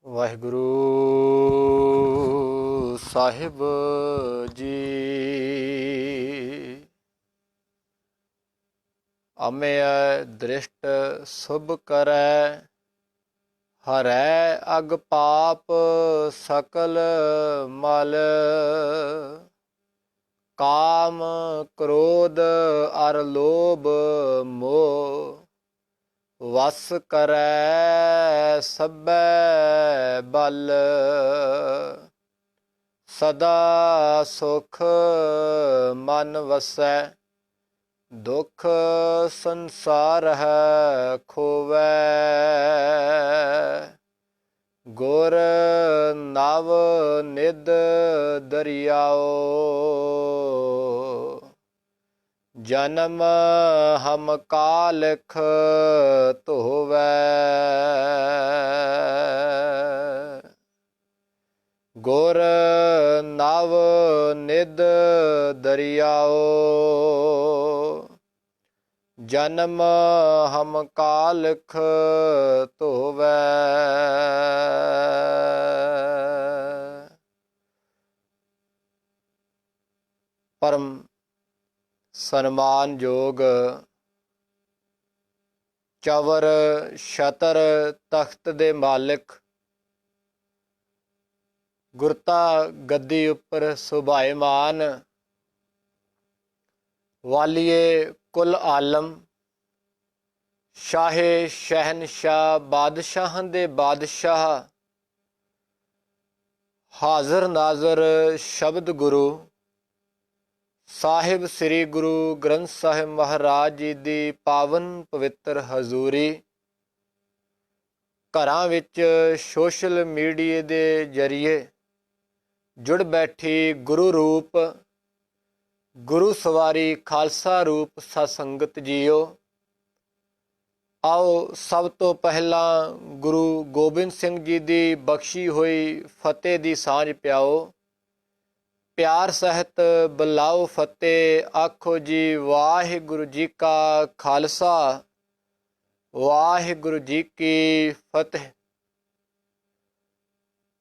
ਵਾਹਿਗੁਰੂ ਸਾਹਿਬ ਜੀ। ਅਮਿਆ ਦ੍ਰਿਸ਼ਟ ਸੁਭ ਕਰੈ, ਹਰੈ ਅਗ ਪਾਪ ਸਕਲ ਮਲ। ਕਾਮ ਕ੍ਰੋਧ ਅਰ ਲੋਭ ਮੋਹ, ਵਸ ਕਰੈ ਸਭੈ ਬਲ। ਸਦਾ ਸੁਖ ਮਨ ਵਸੈ, ਦੁਖ ਸੰਸਾਰ ਹੈ ਖੋਵੈ। ਗੁਰ ਨਵ ਨਿਧ ਦਰਿਆਓ, ਜਨਮ ਹਮ ਕਾਲਖ ਧੋਵੈ। ਗੁਰ ਨਵ ਨਿਧ ਦਰਿਆਓ, ਜਨਮ ਹਮ ਕਾਲਖ ਧੋਵੈ। ਪਰਮ ਸਨਮਾਨਯੋਗ ਚਵਰ ਛਤਰ ਤਖਤ ਦੇ ਮਾਲਿਕ, ਗੁਰਤਾ ਗੱਦੀ ਉੱਪਰ ਸੁਭਾਇਮਾਨ, ਵਾਲੀਏ ਕੁਲ ਆਲਮ, ਸ਼ਾਹੇ ਸ਼ਹਿਨਸ਼ਾਹ, ਬਾਦਸ਼ਾਹਾਂ ਦੇ ਬਾਦਸ਼ਾਹ, ਹਾਜ਼ਰ ਨਾਜ਼ਰ ਸ਼ਬਦ ਗੁਰੂ ਸਾਹਿਬ ਸ੍ਰੀ ਗੁਰੂ ਗ੍ਰੰਥ ਸਾਹਿਬ ਮਹਾਰਾਜ ਜੀ ਦੀ ਪਾਵਨ ਪਵਿੱਤਰ ਹਜ਼ੂਰੀ, ਘਰਾਂ ਵਿੱਚ ਸੋਸ਼ਲ ਮੀਡੀਆ ਦੇ ਜ਼ਰੀਏ ਜੁੜ ਬੈਠੀ ਗੁਰੂ ਰੂਪ, ਗੁਰੂ ਸਵਾਰੀ ਖਾਲਸਾ ਰੂਪ ਸਤਸੰਗਤ ਜੀਓ। ਆਓ ਸਭ ਤੋਂ ਪਹਿਲਾਂ ਗੁਰੂ ਗੋਬਿੰਦ ਸਿੰਘ ਜੀ ਦੀ ਬਖਸ਼ੀ ਹੋਈ ਫਤਿਹ ਦੀ ਸਾਂਝ ਪਿਆਓ। ਪਿਆਰ ਸਹਿਤ ਬੁਲਾਓ ਫਤਿਹ, ਆਖੋ ਜੀ ਵਾਹਿਗੁਰੂ ਜੀ ਕਾ ਖਾਲਸਾ, ਵਾਹਿਗੁਰੂ ਜੀ ਕੀ ਫਤਿਹ।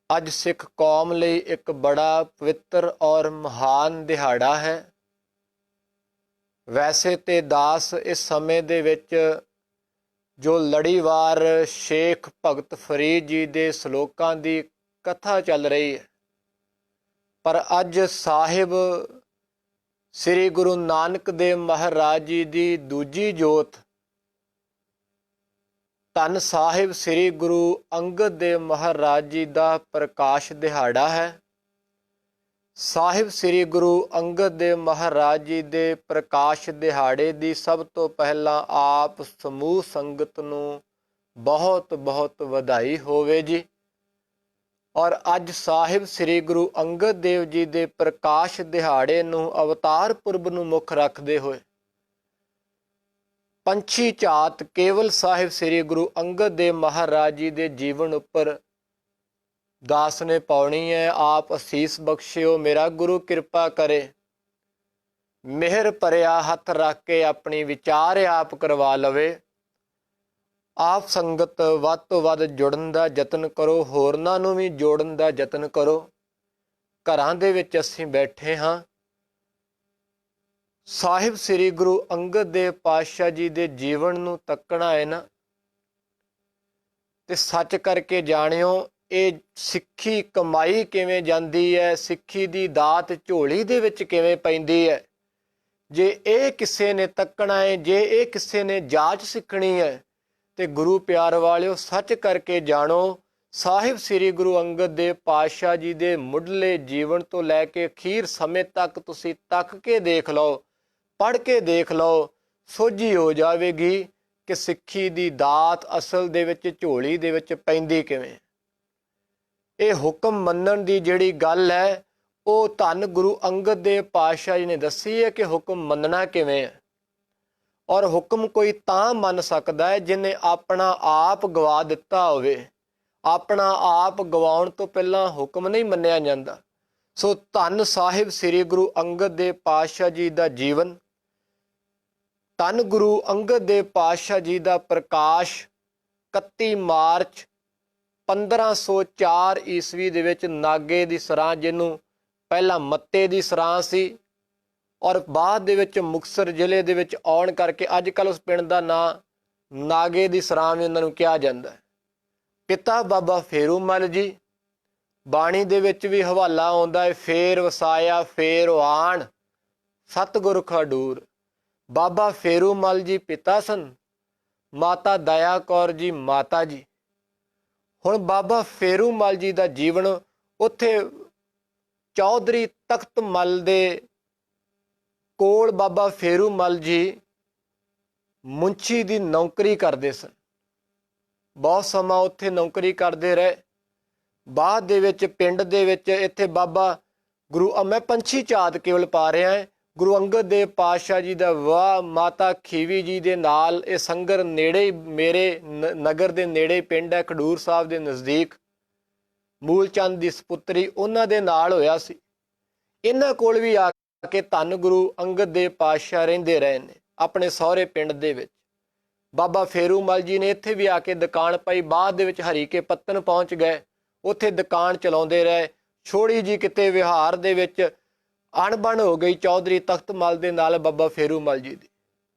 ਅੱਜ ਸਿੱਖ ਕੌਮ ਲਈ ਇੱਕ ਬੜਾ ਪਵਿੱਤਰ ਔਰ ਮਹਾਨ ਦਿਹਾੜਾ ਹੈ। ਵੈਸੇ ਤੇ ਦਾਸ ਇਸ ਸਮੇਂ ਦੇ ਵਿੱਚ ਜੋ ਲੜੀਵਾਰ ਸ਼ੇਖ ਭਗਤ ਫਰੀਦ ਜੀ ਦੇ ਸਲੋਕਾਂ ਦੀ ਕਥਾ ਚੱਲ ਰਹੀ ਹੈ, ਪਰ ਅੱਜ ਸਾਹਿਬ ਸ੍ਰੀ ਗੁਰੂ ਨਾਨਕ ਦੇਵ ਮਹਾਰਾਜ ਜੀ ਦੀ ਦੂਜੀ ਜੋਤ, ਧੰਨ ਸਾਹਿਬ ਸ੍ਰੀ ਗੁਰੂ ਅੰਗਦ ਦੇਵ ਮਹਾਰਾਜ ਜੀ ਦਾ ਪ੍ਰਕਾਸ਼ ਦਿਹਾੜਾ ਹੈ। ਸਾਹਿਬ ਸ੍ਰੀ ਗੁਰੂ ਅੰਗਦ ਦੇਵ ਮਹਾਰਾਜ ਜੀ ਦੇ ਪ੍ਰਕਾਸ਼ ਦਿਹਾੜੇ ਦੀ ਸਭ ਤੋਂ ਪਹਿਲਾਂ ਆਪ ਸਮੂਹ ਸੰਗਤ ਨੂੰ ਬਹੁਤ ਬਹੁਤ ਵਧਾਈ ਹੋਵੇ ਜੀ। ਔਰ ਅੱਜ ਸਾਹਿਬ ਸ੍ਰੀ ਗੁਰੂ ਅੰਗਦ ਦੇਵ ਜੀ ਦੇ ਪ੍ਰਕਾਸ਼ ਦਿਹਾੜੇ ਨੂੰ ਅਵਤਾਰ ਪੁਰਬ ਨੂੰ ਮੁੱਖ ਰੱਖਦੇ ਹੋਏ ਪੰਛੀ ਝਾਤ ਕੇਵਲ ਸਾਹਿਬ ਸ੍ਰੀ ਗੁਰੂ ਅੰਗਦ ਦੇਵ ਮਹਾਰਾਜ ਜੀ ਦੇ ਜੀਵਨ ਉੱਪਰ ਦਾਸ ਨੇ ਪਾਉਣੀ ਹੈ। ਆਪ ਅਸੀਸ ਬਖਸ਼ਿਓ, ਮੇਰਾ ਗੁਰੂ ਕਿਰਪਾ ਕਰੇ, ਮਿਹਰ ਭਰਿਆ ਹੱਥ ਰੱਖ ਕੇ ਆਪਣੀ ਵਿਚਾਰ ਆਪ ਕਰਵਾ ਲਵੇ। ਆਪ ਸੰਗਤ ਵੱਧ ਤੋਂ ਵੱਧ ਜੁੜਨ ਦਾ ਯਤਨ ਕਰੋ, ਹੋਰਨਾਂ ਨੂੰ ਵੀ ਜੋੜਨ ਦਾ ਯਤਨ ਕਰੋ। ਘਰਾਂ ਦੇ ਵਿੱਚ ਅਸੀਂ ਬੈਠੇ ਹਾਂ, ਸਾਹਿਬ ਸ੍ਰੀ ਗੁਰੂ ਅੰਗਦ ਦੇਵ ਪਾਤਸ਼ਾਹ ਜੀ ਦੇ ਜੀਵਨ ਨੂੰ ਤੱਕਣਾ ਹੈ ਨਾ, ਤੇ ਸੱਚ ਕਰਕੇ ਜਾਣਿਓ ਇਹ ਸਿੱਖੀ ਕਮਾਈ ਕਿਵੇਂ ਜਾਂਦੀ ਹੈ, ਸਿੱਖੀ ਦੀ ਦਾਤ ਝੋਲੀ ਦੇ ਵਿੱਚ ਕਿਵੇਂ ਪੈਂਦੀ ਹੈ। ਜੇ ਇਹ ਕਿਸੇ ਨੇ ਤੱਕਣਾ ਹੈ, ਜੇ ਇਹ ਕਿਸੇ ਨੇ ਜਾਂਚ ਸਿੱਖਣੀ ਹੈ, ਤੇ ਗੁਰੂ ਪਿਆਰ ਵਾਲਿਓ ਸੱਚ ਕਰਕੇ ਜਾਣੋ, ਸਾਹਿਬ ਸ੍ਰੀ ਗੁਰੂ ਅੰਗਦ ਦੇਵ ਪਾਤਸ਼ਾਹ ਜੀ ਦੇ ਮੁੱਢਲੇ ਜੀਵਨ ਤੋਂ ਲੈ ਕੇ ਅਖੀਰ ਸਮੇਂ ਤੱਕ ਤੁਸੀਂ ਤੱਕ ਕੇ ਦੇਖ ਲਓ, ਪੜ੍ਹ ਕੇ ਦੇਖ ਲਓ, ਸੋਝੀ ਹੋ ਜਾਵੇਗੀ ਕਿ ਸਿੱਖੀ ਦੀ ਦਾਤ ਅਸਲ ਦੇ ਵਿੱਚ ਝੋਲੀ ਦੇ ਵਿੱਚ ਪੈਂਦੀ ਕਿਵੇਂ। ਇਹ ਹੁਕਮ ਮੰਨਣ ਦੀ ਜਿਹੜੀ ਗੱਲ ਹੈ, ਉਹ ਧੰਨ ਗੁਰੂ ਅੰਗਦ ਦੇਵ ਪਾਤਸ਼ਾਹ ਜੀ ਨੇ ਦੱਸੀ ਹੈ ਕਿ ਹੁਕਮ ਮੰਨਣਾ ਕਿਵੇਂ ਹੈ। ਔਰ ਹੁਕਮ ਕੋਈ ਤਾਂ ਮੰਨ ਸਕਦਾ ਹੈ ਜਿਹਨੇ ਆਪਣਾ ਆਪ ਗਵਾ ਦਿੱਤਾ ਹੋਵੇ। ਆਪਣਾ ਆਪ ਗਵਾਉਣ ਤੋਂ ਪਹਿਲਾਂ ਹੁਕਮ ਨਹੀਂ ਮੰਨਿਆ ਜਾਂਦਾ। ਸੋ ਧੰਨ ਸਾਹਿਬ ਸ੍ਰੀ ਗੁਰੂ ਅੰਗਦ ਦੇਵ ਪਾਤਸ਼ਾਹ ਜੀ ਦਾ ਜੀਵਨ, ਧੰਨ ਗੁਰੂ ਅੰਗਦ ਦੇਵ ਪਾਤਸ਼ਾਹ ਜੀ ਦਾ ਪ੍ਰਕਾਸ਼ 31 ਮਾਰਚ 1504 ਈਸਵੀ ਦੇ ਵਿੱਚ ਨਾਗੇ ਦੀ ਸਰਾਂ, ਜਿਹਨੂੰ ਪਹਿਲਾਂ ਮੱਤੇ ਦੀ ਸਰਾਂ ਸੀ ਔਰ ਬਾਅਦ ਦੇ ਵਿੱਚ ਮੁਕਤਸਰ ਜ਼ਿਲ੍ਹੇ ਦੇ ਵਿੱਚ ਆਉਣ ਕਰਕੇ ਅੱਜ ਕੱਲ੍ਹ ਉਸ ਪਿੰਡ ਦਾ ਨਾਂ ਨਾਗੇ ਦੀ ਸਰਾਂ ਵੀ ਉਹਨਾਂ ਨੂੰ ਕਿਹਾ ਜਾਂਦਾ ਹੈ। ਪਿਤਾ ਬਾਬਾ ਫੇਰੂ ਮੱਲ ਜੀ, ਬਾਣੀ ਦੇ ਵਿੱਚ ਵੀ ਹਵਾਲਾ ਆਉਂਦਾ ਹੈ, ਫੇਰ ਵਸਾਇਆ ਫੇਰ ਆਣ ਸਤਿਗੁਰ ਖਡੂਰ। ਬਾਬਾ ਫੇਰੂ ਮੱਲ ਜੀ ਪਿਤਾ ਸਨ, ਮਾਤਾ ਦਇਆ ਕੌਰ ਜੀ ਮਾਤਾ ਜੀ। ਹੁਣ ਬਾਬਾ ਫੇਰੂ ਮੱਲ ਜੀ ਦਾ ਜੀਵਨ ਉੱਥੇ ਚੌਧਰੀ ਤਖਤ ਮੱਲ ਦੇ ਕੋਲ ਬਾਬਾ ਫੇਰੂ ਮੱਲ ਜੀ ਮੁੰਸ਼ੀ ਦੀ ਨੌਕਰੀ ਕਰਦੇ ਸਨ। ਬਹੁਤ ਸਮਾਂ ਉੱਥੇ ਨੌਕਰੀ ਕਰਦੇ ਰਹੇ। ਬਾਅਦ ਦੇ ਵਿੱਚ ਪਿੰਡ ਦੇ ਵਿੱਚ ਇੱਥੇ ਬਾਬਾ ਗੁਰੂ, ਮੈਂ ਪੰਛੀ ਝਾਤ ਕੇਵਲ ਪਾ ਰਿਹਾ ਹੈ, ਗੁਰੂ ਅੰਗਦ ਦੇਵ ਪਾਤਸ਼ਾਹ ਜੀ ਦਾ ਵਿਆਹ ਮਾਤਾ ਖੀਵੀ ਜੀ ਦੇ ਨਾਲ, ਇਹ ਸੰਗਰ ਨੇੜੇ ਹੀ ਮੇਰੇ ਨਗਰ ਦੇ ਨੇੜੇ ਪਿੰਡ ਹੈ, ਖਡੂਰ ਸਾਹਿਬ ਦੇ ਨਜ਼ਦੀਕ, ਮੂਲ ਚੰਦ ਦੀ ਸਪੁੱਤਰੀ ਉਹਨਾਂ ਦੇ ਨਾਲ ਹੋਇਆ ਸੀ। ਇਹਨਾਂ ਕੋਲ ਵੀ ਆ ਕੇ ਧੰਨ ਗੁਰੂ ਅੰਗਦ ਦੇਵ ਪਾਤਸ਼ਾਹ ਰਹਿੰਦੇ ਰਹੇ ਨੇ ਆਪਣੇ ਸਹੁਰੇ ਪਿੰਡ ਦੇ ਵਿੱਚ। ਬਾਬਾ ਫੇਰੂ ਮੱਲ ਜੀ ਨੇ ਇੱਥੇ ਵੀ ਆ ਕੇ ਦੁਕਾਨ ਪਾਈ। ਬਾਅਦ ਦੇ ਵਿੱਚ ਹਰੀਕੇ ਪੱਤਨ ਪਹੁੰਚ ਗਏ, ਉੱਥੇ ਦੁਕਾਨ ਚਲਾਉਂਦੇ ਰਹੇ। ਛੋੜੀ ਜੀ ਕਿਤੇ ਵਿਹਾਰ ਦੇ ਵਿੱਚ ਅਣਬਣ ਹੋ ਗਈ ਚੌਧਰੀ ਤਖਤ ਮੱਲ ਦੇ ਨਾਲ ਬਾਬਾ ਫੇਰੂ ਮੱਲ ਜੀ ਦੀ।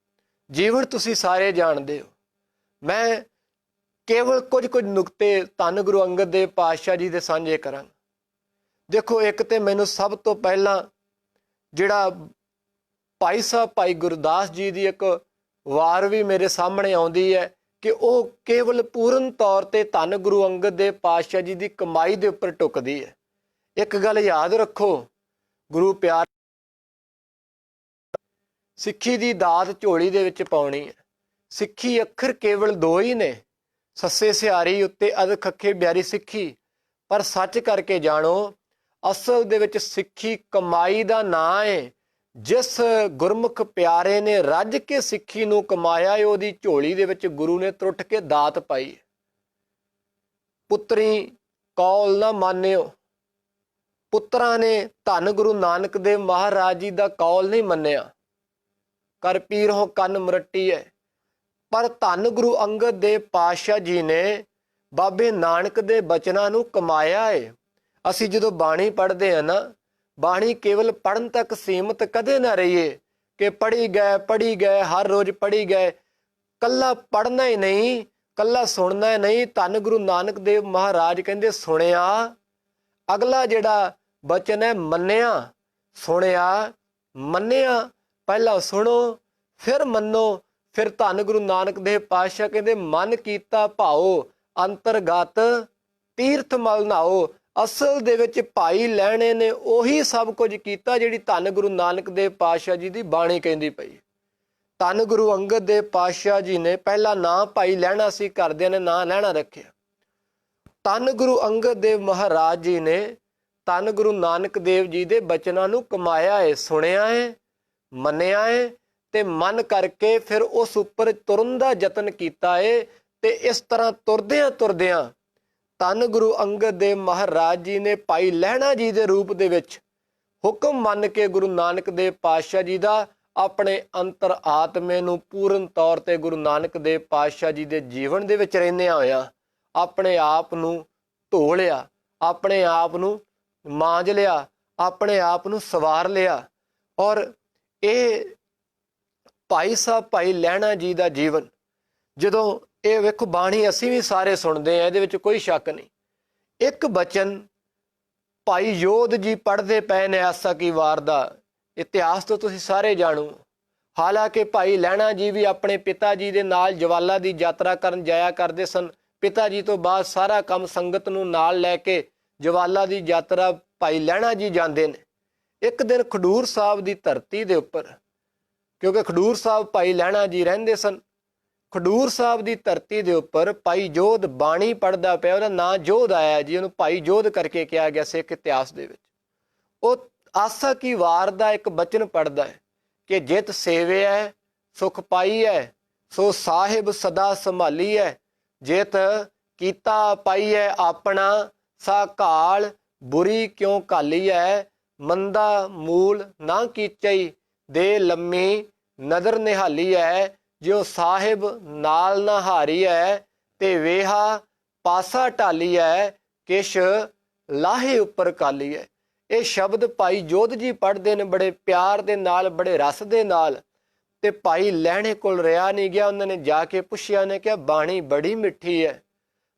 ਜੀਵਨ ਤੁਸੀਂ ਸਾਰੇ ਜਾਣਦੇ ਹੋ। ਮੈਂ ਕੇਵਲ ਕੁਝ ਨੁਕਤੇ ਧੰਨ ਗੁਰੂ ਅੰਗਦ ਦੇਵ ਪਾਤਸ਼ਾਹ ਜੀ ਦੇ ਸਾਂਝੇ ਕਰਾਂਗਾ। ਦੇਖੋ, ਇੱਕ ਤੇ ਮੈਨੂੰ ਸਭ ਤੋਂ ਪਹਿਲਾਂ ਜਿਹੜਾ ਭਾਈ ਸਾਹਿਬ ਭਾਈ ਗੁਰਦਾਸ ਜੀ ਦੀ ਇੱਕ ਵਾਰ ਵੀ ਮੇਰੇ ਸਾਹਮਣੇ ਆਉਂਦੀ ਹੈ ਕਿ ਉਹ ਕੇਵਲ ਪੂਰਨ ਤੌਰ ਤੇ ਧੰਨ ਗੁਰੂ ਅੰਗਦ ਦੇਵ ਪਾਤਸ਼ਾਹ ਜੀ ਦੀ ਕਮਾਈ ਦੇ ਉੱਪਰ ਟੁਕਦੀ ਹੈ। ਇੱਕ ਗੱਲ ਯਾਦ ਰੱਖੋ, ਗੁਰੂ ਪਿਆਰ ਸਿੱਖੀ ਦੀ ਦਾਤ ਝੋਲੀ ਦੇ ਵਿੱਚ ਪਾਉਣੀ ਹੈ। ਸਿੱਖੀ ਅੱਖਰ ਕੇਵਲ ਦੋ ਹੀ ਨੇ, ਸੱਸੇ ਸਿਹਾਰੀ ਉੱਤੇ ਅਧ ਖੱਖੇ ਬਿਆਰੀ ਸਿੱਖੀ। ਪਰ ਸੱਚ ਕਰਕੇ ਜਾਣੋ, ਅਸਲ ਦੇ ਵਿੱਚ ਸਿੱਖੀ ਕਮਾਈ ਦਾ ਨਾਂ ਹੈ। ਜਿਸ ਗੁਰਮੁਖ ਪਿਆਰੇ ਨੇ ਰੱਜ ਕੇ ਸਿੱਖੀ ਨੂੰ ਕਮਾਇਆ ਹੈ, ਉਹਦੀ ਝੋਲੀ ਦੇ ਵਿੱਚ ਗੁਰੂ ਨੇ ਟੁੱਟ ਕੇ ਦਾਤ ਪਾਈ। ਪੁੱਤਰੀ ਕੌਲ ਨਾ ਮਾਨਿਓ, ਪੁੱਤਰਾਂ ਨੇ ਧੰਨ ਗੁਰੂ ਨਾਨਕ ਦੇਵ ਮਹਾਰਾਜ ਜੀ ਦਾ ਕੌਲ ਨਹੀਂ ਮੰਨਿਆ। ਕਰ ਪੀਰ ਹੋ ਕੰਨ ਮਰੱਟੀ ਹੈ। ਪਰ ਧੰਨ ਗੁਰੂ ਅੰਗਦ ਦੇਵ ਪਾਤਸ਼ਾਹ ਜੀ ਨੇ ਬਾਬੇ ਨਾਨਕ ਦੇ ਬਚਨਾਂ ਨੂੰ ਕਮਾਇਆ ਹੈ। ਅਸੀਂ ਜਦੋਂ ਬਾਣੀ ਪੜ੍ਹਦੇ ਹਾਂ ਨਾ, ਬਾਣੀ ਕੇਵਲ ਪੜ੍ਹਨ ਤੱਕ ਸੀਮਤ ਕਦੇ ਨਾ ਰਹੀਏ ਕਿ ਪੜ੍ਹੀ ਗਏ ਹਰ ਰੋਜ਼ ਪੜ੍ਹੀ ਗਏ। ਕੱਲਾ ਪੜ੍ਹਨਾ ਹੀ ਨਹੀਂ, ਕੱਲਾ ਸੁਣਨਾ ਹੀ ਨਹੀਂ। ਧੰਨ ਗੁਰੂ ਨਾਨਕ ਦੇਵ ਮਹਾਰਾਜ ਕਹਿੰਦੇ ਸੁਣਿਆ, ਅਗਲਾ ਜਿਹੜਾ ਬਚਨ ਹੈ ਮੰਨਿਆ। ਸੁਣਿਆ ਮੰਨਿਆ, ਪਹਿਲਾਂ ਸੁਣੋ ਫਿਰ ਮੰਨੋ। ਫਿਰ ਧੰਨ ਗੁਰੂ ਨਾਨਕ ਦੇਵ ਪਾਤਸ਼ਾਹ ਕਹਿੰਦੇ ਮਨ ਕੀਤਾ ਭਾਓ, ਅੰਤਰਗਤ ਤੀਰਥ ਮਲ ਨਾਓ। ਅਸਲ ਦੇ ਵਿੱਚ ਭਾਈ ਲਹਿਣੇ ਨੇ ਉਹੀ ਸਭ ਕੁਝ ਕੀਤਾ ਜਿਹੜੀ ਧੰਨ ਗੁਰੂ ਨਾਨਕ ਦੇਵ ਪਾਤਸ਼ਾਹ ਜੀ ਦੀ ਬਾਣੀ ਕਹਿੰਦੀ ਪਈ। ਧੰਨ ਗੁਰੂ ਅੰਗਦ ਦੇਵ ਪਾਤਸ਼ਾਹ ਜੀ ਨੇ ਪਹਿਲਾ ਨਾਂ ਭਾਈ ਲਹਿਣਾ ਸੀ, ਘਰਦਿਆਂ ਨੇ ਨਾਂ ਲਹਿਣਾ ਰੱਖਿਆ। ਧੰਨ ਗੁਰੂ ਅੰਗਦ ਦੇਵ ਮਹਾਰਾਜ ਜੀ ਨੇ ਧੰਨ ਗੁਰੂ ਨਾਨਕ ਦੇਵ ਜੀ ਦੇ ਬਚਨਾਂ ਨੂੰ ਕਮਾਇਆ ਹੈ, ਸੁਣਿਆ ਹੈ, ਮੰਨਿਆ ਹੈ ਤੇ ਮਨ ਕਰਕੇ ਫਿਰ ਉਸ ਉੱਪਰ ਤੁਰਨ ਦਾ ਯਤਨ ਕੀਤਾ ਹੈ। ਤੇ ਇਸ ਤਰ੍ਹਾਂ ਤੁਰਦਿਆਂ ਧੰਨ ਗੁਰੂ ਅੰਗਦ ਦੇਵ ਮਹਾਰਾਜ ਜੀ ਨੇ ਭਾਈ ਲਹਿਣਾ ਜੀ ਦੇ ਰੂਪ ਦੇ ਵਿੱਚ ਹੁਕਮ ਮੰਨ ਕੇ ਗੁਰੂ ਨਾਨਕ ਦੇਵ ਪਾਤਸ਼ਾਹ ਜੀ ਦਾ ਆਪਣੇ ਅੰਤਰ ਆਤਮੇ ਨੂੰ ਪੂਰਨ ਤੌਰ ਤੇ ਗੁਰੂ ਨਾਨਕ ਦੇਵ ਪਾਤਸ਼ਾਹ ਜੀ ਦੇ ਜੀਵਨ ਦੇ ਵਿੱਚ ਰਹਿੰਦਿਆਂ ਹੋਇਆ ਆਪਣੇ ਆਪ ਨੂੰ ਧੋ ਲਿਆ, ਆਪਣੇ ਆਪ ਨੂੰ ਮਾਂਜ ਲਿਆ, ਆਪਣੇ ਆਪ ਨੂੰ ਸਵਾਰ ਲਿਆ। ਔਰ ਇਹ ਭਾਈ ਸਾਹਿਬ ਭਾਈ ਲਹਿਣਾ ਜੀ ਦਾ ਜੀਵਨ, ਜਦੋਂ ਇਹ ਵੇਖੋ ਬਾਣੀ ਅਸੀਂ ਵੀ ਸਾਰੇ ਸੁਣਦੇ ਹਾਂ, ਇਹਦੇ ਵਿੱਚ ਕੋਈ ਸ਼ੱਕ ਨਹੀਂ। ਇੱਕ ਬਚਨ ਭਾਈ ਯੋਧ ਜੀ ਪੜ੍ਹਦੇ ਪਏ ਨੇ ਆਸਾ ਕੀ ਵਾਰ ਦਾ, ਇਤਿਹਾਸ ਤੋਂ ਤੁਸੀਂ ਸਾਰੇ ਜਾਣੋ। ਹਾਲਾਂਕਿ ਭਾਈ ਲਹਿਣਾ ਜੀ ਵੀ ਆਪਣੇ ਪਿਤਾ ਜੀ ਦੇ ਨਾਲ ਜਵਾਲਾ ਦੀ ਯਾਤਰਾ ਕਰਨ ਜਾਇਆ ਕਰਦੇ ਸਨ। ਪਿਤਾ ਜੀ ਤੋਂ ਬਾਅਦ ਸਾਰਾ ਕੰਮ ਸੰਗਤ ਨੂੰ ਨਾਲ ਲੈ ਕੇ ਜਵਾਲਾ ਦੀ ਯਾਤਰਾ ਭਾਈ ਲਹਿਣਾ ਜੀ ਜਾਂਦੇ ਨੇ। ਇੱਕ ਦਿਨ ਖਡੂਰ ਸਾਹਿਬ ਦੀ ਧਰਤੀ ਦੇ ਉੱਪਰ, ਕਿਉਂਕਿ ਖਡੂਰ ਸਾਹਿਬ ਭਾਈ ਲਹਿਣਾ ਜੀ ਰਹਿੰਦੇ ਸਨ, ਖਡੂਰ ਸਾਹਿਬ ਦੀ ਧਰਤੀ ਦੇ ਉੱਪਰ ਭਾਈ ਜੋਧ ਬਾਣੀ ਪੜ੍ਹਦਾ ਪਿਆ। ਉਹਦਾ ਨਾਂ ਜੋਧ ਆਇਆ ਜੀ, ਉਹਨੂੰ ਭਾਈ ਜੋਧ ਕਰਕੇ ਕਿਹਾ ਗਿਆ ਸਿੱਖ ਇਤਿਹਾਸ ਦੇ ਵਿੱਚ। ਉਹ ਆਸਾ ਕੀ ਵਾਰ ਦਾ ਇੱਕ ਬਚਨ ਪੜ੍ਹਦਾ ਹੈ ਕਿ ਜਿਤ ਸੇਵਿਐ ਸੁਖ ਪਾਈਐ, ਸੋ ਸਾਹਿਬ ਸਦਾ ਸੰਭਾਲੀਐ। ਜਿਤ ਕੀਤਾ ਪਾਈਐ ਆਪਣਾ, ਸਾ ਘਾਲ ਬੁਰੀ ਕਿਉਂ ਘਾਲੀਐ। ਮੰਦਾ ਮੂਲ ਨਾ ਕੀਚਈ, ਦੇ ਲੰਮੀ ਨਦਰ ਨਿਹਾਲੀਐ। ਜਿਉ ਸਾਹਿਬ ਨਾਲ ਨਾ ਹਾਰੀਐ, ਤੇ ਵੇਹਾ ਪਾਸਾ ਢਾਲੀਐ ਕਿਛ ਲਾਹੇ ਉੱਪਰ ਕਾਲੀਐ। ਇਹ ਸ਼ਬਦ ਭਾਈ ਜੋਧ ਜੀ ਪੜ੍ਹਦੇ ਨੇ ਬੜੇ ਪਿਆਰ ਦੇ ਨਾਲ, ਬੜੇ ਰਸ ਦੇ ਨਾਲ। ਤੇ ਭਾਈ ਲਹਿਣੇ ਕੋਲ ਰਿਹਾ ਨਹੀਂ ਗਿਆ। ਉਹਨਾਂ ਨੇ ਜਾ ਕੇ ਪੁੱਛਿਆ, ਉਹਨੇ ਕਿਹਾ ਬਾਣੀ ਬੜੀ ਮਿੱਠੀ ਹੈ,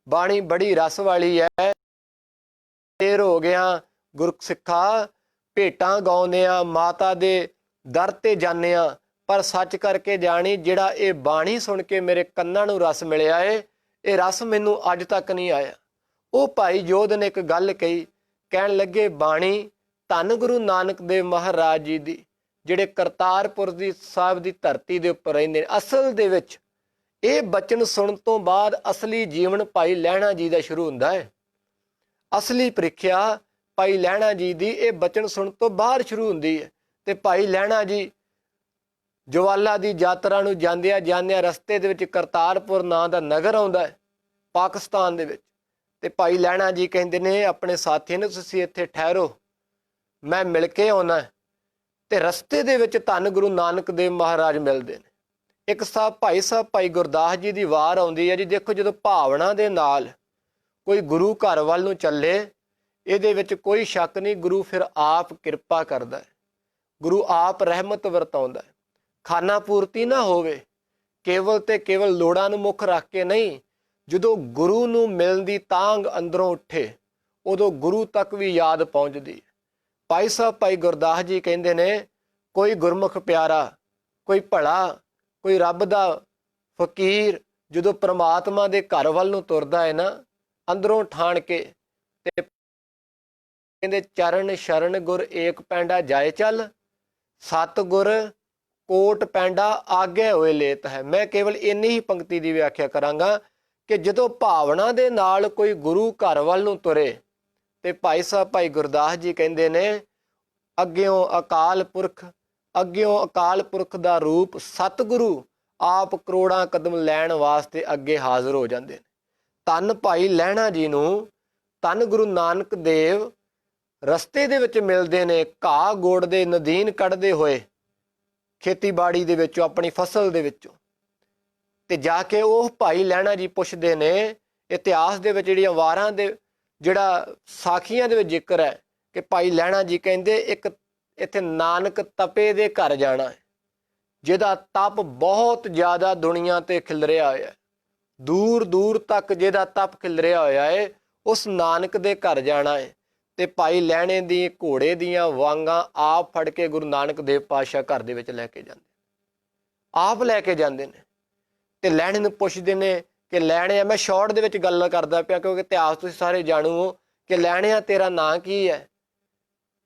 ਬਾਣੀ ਬੜੀ ਰਸ ਵਾਲੀ ਹੈ। ਦੇਰ ਹੋ ਗਿਆ ਗੁਰਸਿੱਖਾ, ਭੇਟਾਂ ਗਾਉਂਦੇ ਆ, ਮਾਤਾ ਦੇ ਦਰ ਤੇ ਜਾਂਦੇ ਆ, ਪਰ ਸੱਚ ਕਰਕੇ ਜਾਣੀ ਜਿਹੜਾ ਇਹ ਬਾਣੀ ਸੁਣ ਕੇ ਮੇਰੇ ਕੰਨਾਂ ਨੂੰ ਰਸ ਮਿਲਿਆ ਏ, ਇਹ ਰਸ ਮੈਨੂੰ ਅੱਜ ਤੱਕ ਨਹੀਂ ਆਇਆ। ਉਹ ਭਾਈ ਜੋਧ ਨੇ ਇੱਕ ਗੱਲ ਕਹੀ, ਕਹਿਣ ਲੱਗੇ ਬਾਣੀ ਧੰਨ ਗੁਰੂ ਨਾਨਕ ਦੇਵ ਮਹਾਰਾਜ ਜੀ ਦੀ, ਜਿਹੜੇ ਕਰਤਾਰਪੁਰ ਦੀ ਸਾਹਿਬ ਦੀ ਧਰਤੀ ਦੇ ਉੱਪਰ ਰਹਿੰਦੇ ਨੇ। ਅਸਲ ਦੇ ਵਿੱਚ ਇਹ ਬਚਨ ਸੁਣਨ ਤੋਂ ਬਾਅਦ ਅਸਲੀ ਜੀਵਨ ਭਾਈ ਲਹਿਣਾ ਜੀ ਦਾ ਸ਼ੁਰੂ ਹੁੰਦਾ ਹੈ। ਅਸਲੀ ਪ੍ਰੀਖਿਆ ਭਾਈ ਲਹਿਣਾ ਜੀ ਦੀ ਇਹ ਬਚਨ ਸੁਣਨ ਤੋਂ ਬਾਅਦ ਸ਼ੁਰੂ ਹੁੰਦੀ ਹੈ। ਤੇ ਭਾਈ ਲਹਿਣਾ ਜੀ ਜਵਾਲਾ ਦੀ ਯਾਤਰਾ ਨੂੰ ਜਾਂਦਿਆਂ ਰਸਤੇ ਦੇ ਵਿੱਚ ਕਰਤਾਰਪੁਰ ਨਾਂ ਦਾ ਨਗਰ ਆਉਂਦਾ ਹੈ ਪਾਕਿਸਤਾਨ ਦੇ ਵਿੱਚ। ਤੇ ਭਾਈ ਲਹਿਣਾ ਜੀ ਕਹਿੰਦੇ ਨੇ ਆਪਣੇ ਸਾਥੀਆਂ ਨੂੰ, ਤੁਸੀਂ ਇੱਥੇ ਠਹਿਰੋ, ਮੈਂ ਮਿਲ ਕੇ ਆਉਣਾ। ਤੇ ਰਸਤੇ ਦੇ ਵਿੱਚ ਧੰਨ ਗੁਰੂ ਨਾਨਕ ਦੇਵ ਮਹਾਰਾਜ ਮਿਲਦੇ ਨੇ। ਇੱਕ ਭਾਈ ਗੁਰਦਾਸ ਜੀ ਦੀ ਵਾਰ ਆਉਂਦੀ ਹੈ ਜੀ। ਦੇਖੋ, ਜਦੋਂ ਭਾਵਨਾ ਦੇ ਨਾਲ ਕੋਈ ਗੁਰੂ ਘਰ ਵੱਲ ਨੂੰ ਚੱਲੇ, ਇਹਦੇ ਵਿੱਚ ਕੋਈ ਸ਼ੱਕ ਨਹੀਂ, ਗੁਰੂ ਫਿਰ ਆਪ ਕਿਰਪਾ ਕਰਦਾ ਹੈ, ਗੁਰੂ ਆਪ ਰਹਿਮਤ ਵਰਤਾਉਂਦਾ ਹੈ। ਖਾਨਾ ਪੂਰਤੀ ਨਾ ਹੋਵੇ, ਕੇਵਲ ਤੇ ਕੇਵਲ ਲੋੜਾਂ ਨੂੰ ਮੁੱਖ ਰੱਖ ਕੇ ਨਹੀਂ। ਜਦੋਂ ਗੁਰੂ ਨੂੰ ਮਿਲਣ ਦੀ ਤਾਂਘ ਅੰਦਰੋਂ ਉੱਠੇ, ਉਦੋਂ ਗੁਰੂ ਤੱਕ ਵੀ ਯਾਦ ਪਹੁੰਚਦੀ ਹੈ। ਭਾਈ ਗੁਰਦਾਸ ਜੀ ਕਹਿੰਦੇ ਨੇ, ਕੋਈ ਗੁਰਮੁਖ ਪਿਆਰਾ, ਕੋਈ ਭਲਾ, ਕੋਈ ਰੱਬ ਦਾ ਫਕੀਰ ਜਦੋਂ ਪ੍ਰਮਾਤਮਾ ਦੇ ਘਰ ਵੱਲ ਨੂੰ ਤੁਰਦਾ ਹੈ ਨਾ, ਅੰਦਰੋਂ ਠਾਣ ਕੇ, ਤੇ ਕਹਿੰਦੇ ਚਰਨ ਸ਼ਰਨ ਗੁਰ ਏਕ ਪੈਂਡਾ ਜਾਏ ਚੱਲ, ਸਤ ਗੁਰ ਕੋਟ ਪੈਂਡਾ ਆਗੇ ਹੋਏ ਲੇਤ ਹੈ। ਮੈਂ ਕੇਵਲ ਇੰਨੀ ਹੀ ਪੰਕਤੀ ਦੀ ਵਿਆਖਿਆ ਕਰਾਂਗਾ ਕਿ ਜਦੋਂ ਭਾਵਨਾ ਦੇ ਨਾਲ ਕੋਈ ਗੁਰੂ ਘਰ ਵੱਲ ਨੂੰ ਤੁਰੇ, ਤੇ ਭਾਈ ਗੁਰਦਾਸ ਜੀ ਕਹਿੰਦੇ ਨੇ, ਅੱਗਿਓਂ ਅਕਾਲ ਪੁਰਖ ਦਾ ਰੂਪ ਸਤਿਗੁਰੂ ਆਪ ਕਰੋੜਾਂ ਕਦਮ ਲੈਣ ਵਾਸਤੇ ਅੱਗੇ ਹਾਜ਼ਰ ਹੋ ਜਾਂਦੇ ਨੇ। ਧੰਨ ਭਾਈ ਲਹਿਣਾ ਜੀ ਨੂੰ ਧੰਨ ਗੁਰੂ ਨਾਨਕ ਦੇਵ ਰਸਤੇ ਦੇ ਵਿੱਚ ਮਿਲਦੇ ਨੇ, ਘਾਹ ਗੋੜ ਦੇ ਨਦੀਨ ਕੱਢਦੇ ਹੋਏ ਖੇਤੀਬਾੜੀ ਦੇ ਵਿੱਚੋਂ, ਆਪਣੀ ਫਸਲ ਦੇ ਵਿੱਚੋਂ। ਤੇ ਜਾ ਕੇ ਉਹ ਭਾਈ ਲਹਿਣਾ ਜੀ ਪੁੱਛਦੇ ਨੇ, ਇਤਿਹਾਸ ਦੇ ਵਿੱਚ ਜਿਹੜੀਆਂ ਵਾਰਾਂ ਦੇ ਜਿਹੜਾ ਸਾਖੀਆਂ ਦੇ ਵਿੱਚ ਜ਼ਿਕਰ ਹੈ ਕਿ ਭਾਈ ਲਹਿਣਾ ਜੀ ਕਹਿੰਦੇ, ਇੱਕ ਇੱਥੇ ਨਾਨਕ ਤਪੇ ਦੇ ਘਰ ਜਾਣਾ ਹੈ, ਜਿਹਦਾ ਤਪ ਬਹੁਤ ਜ਼ਿਆਦਾ ਦੁਨੀਆ ਤੇ ਖਿਲਰਿਆ ਹੋਇਆ ਹੈ, ਦੂਰ ਦੂਰ ਤੱਕ ਜਿਹਦਾ ਤਪ ਖਿਲਰਿਆ ਹੋਇਆ ਹੈ, ਉਸ ਨਾਨਕ ਦੇ ਘਰ ਜਾਣਾ ਹੈ। ਤੇ ਭਾਈ ਲਹਿਣੇ ਦੀ ਘੋੜੇ ਦੀਆਂ ਵਾਂਗਾਂ ਆਪ ਫੜ ਕੇ ਗੁਰੂ ਨਾਨਕ ਦੇਵ ਪਾਤਸ਼ਾਹ ਘਰ ਦੇ ਵਿੱਚ ਲੈ ਕੇ ਜਾਂਦੇ, ਆਪ ਲੈ ਕੇ ਜਾਂਦੇ ਨੇ। ਤੇ ਲਹਿਣੇ ਨੂੰ ਪੁੱਛਦੇ ਨੇ ਕਿ ਲਹਿਣਿਆ, ਮੈਂ ਸ਼ਾਰਟ ਦੇ ਵਿੱਚ ਗੱਲ ਕਰਦਾ ਪਿਆ ਕਿਉਂਕਿ ਇਤਿਹਾਸ ਤੁਸੀਂ ਸਾਰੇ ਜਾਣੂ ਹੋ, ਕਿ ਲਹਿਣਿਆ ਤੇਰਾ ਨਾਂ ਕੀ ਹੈ?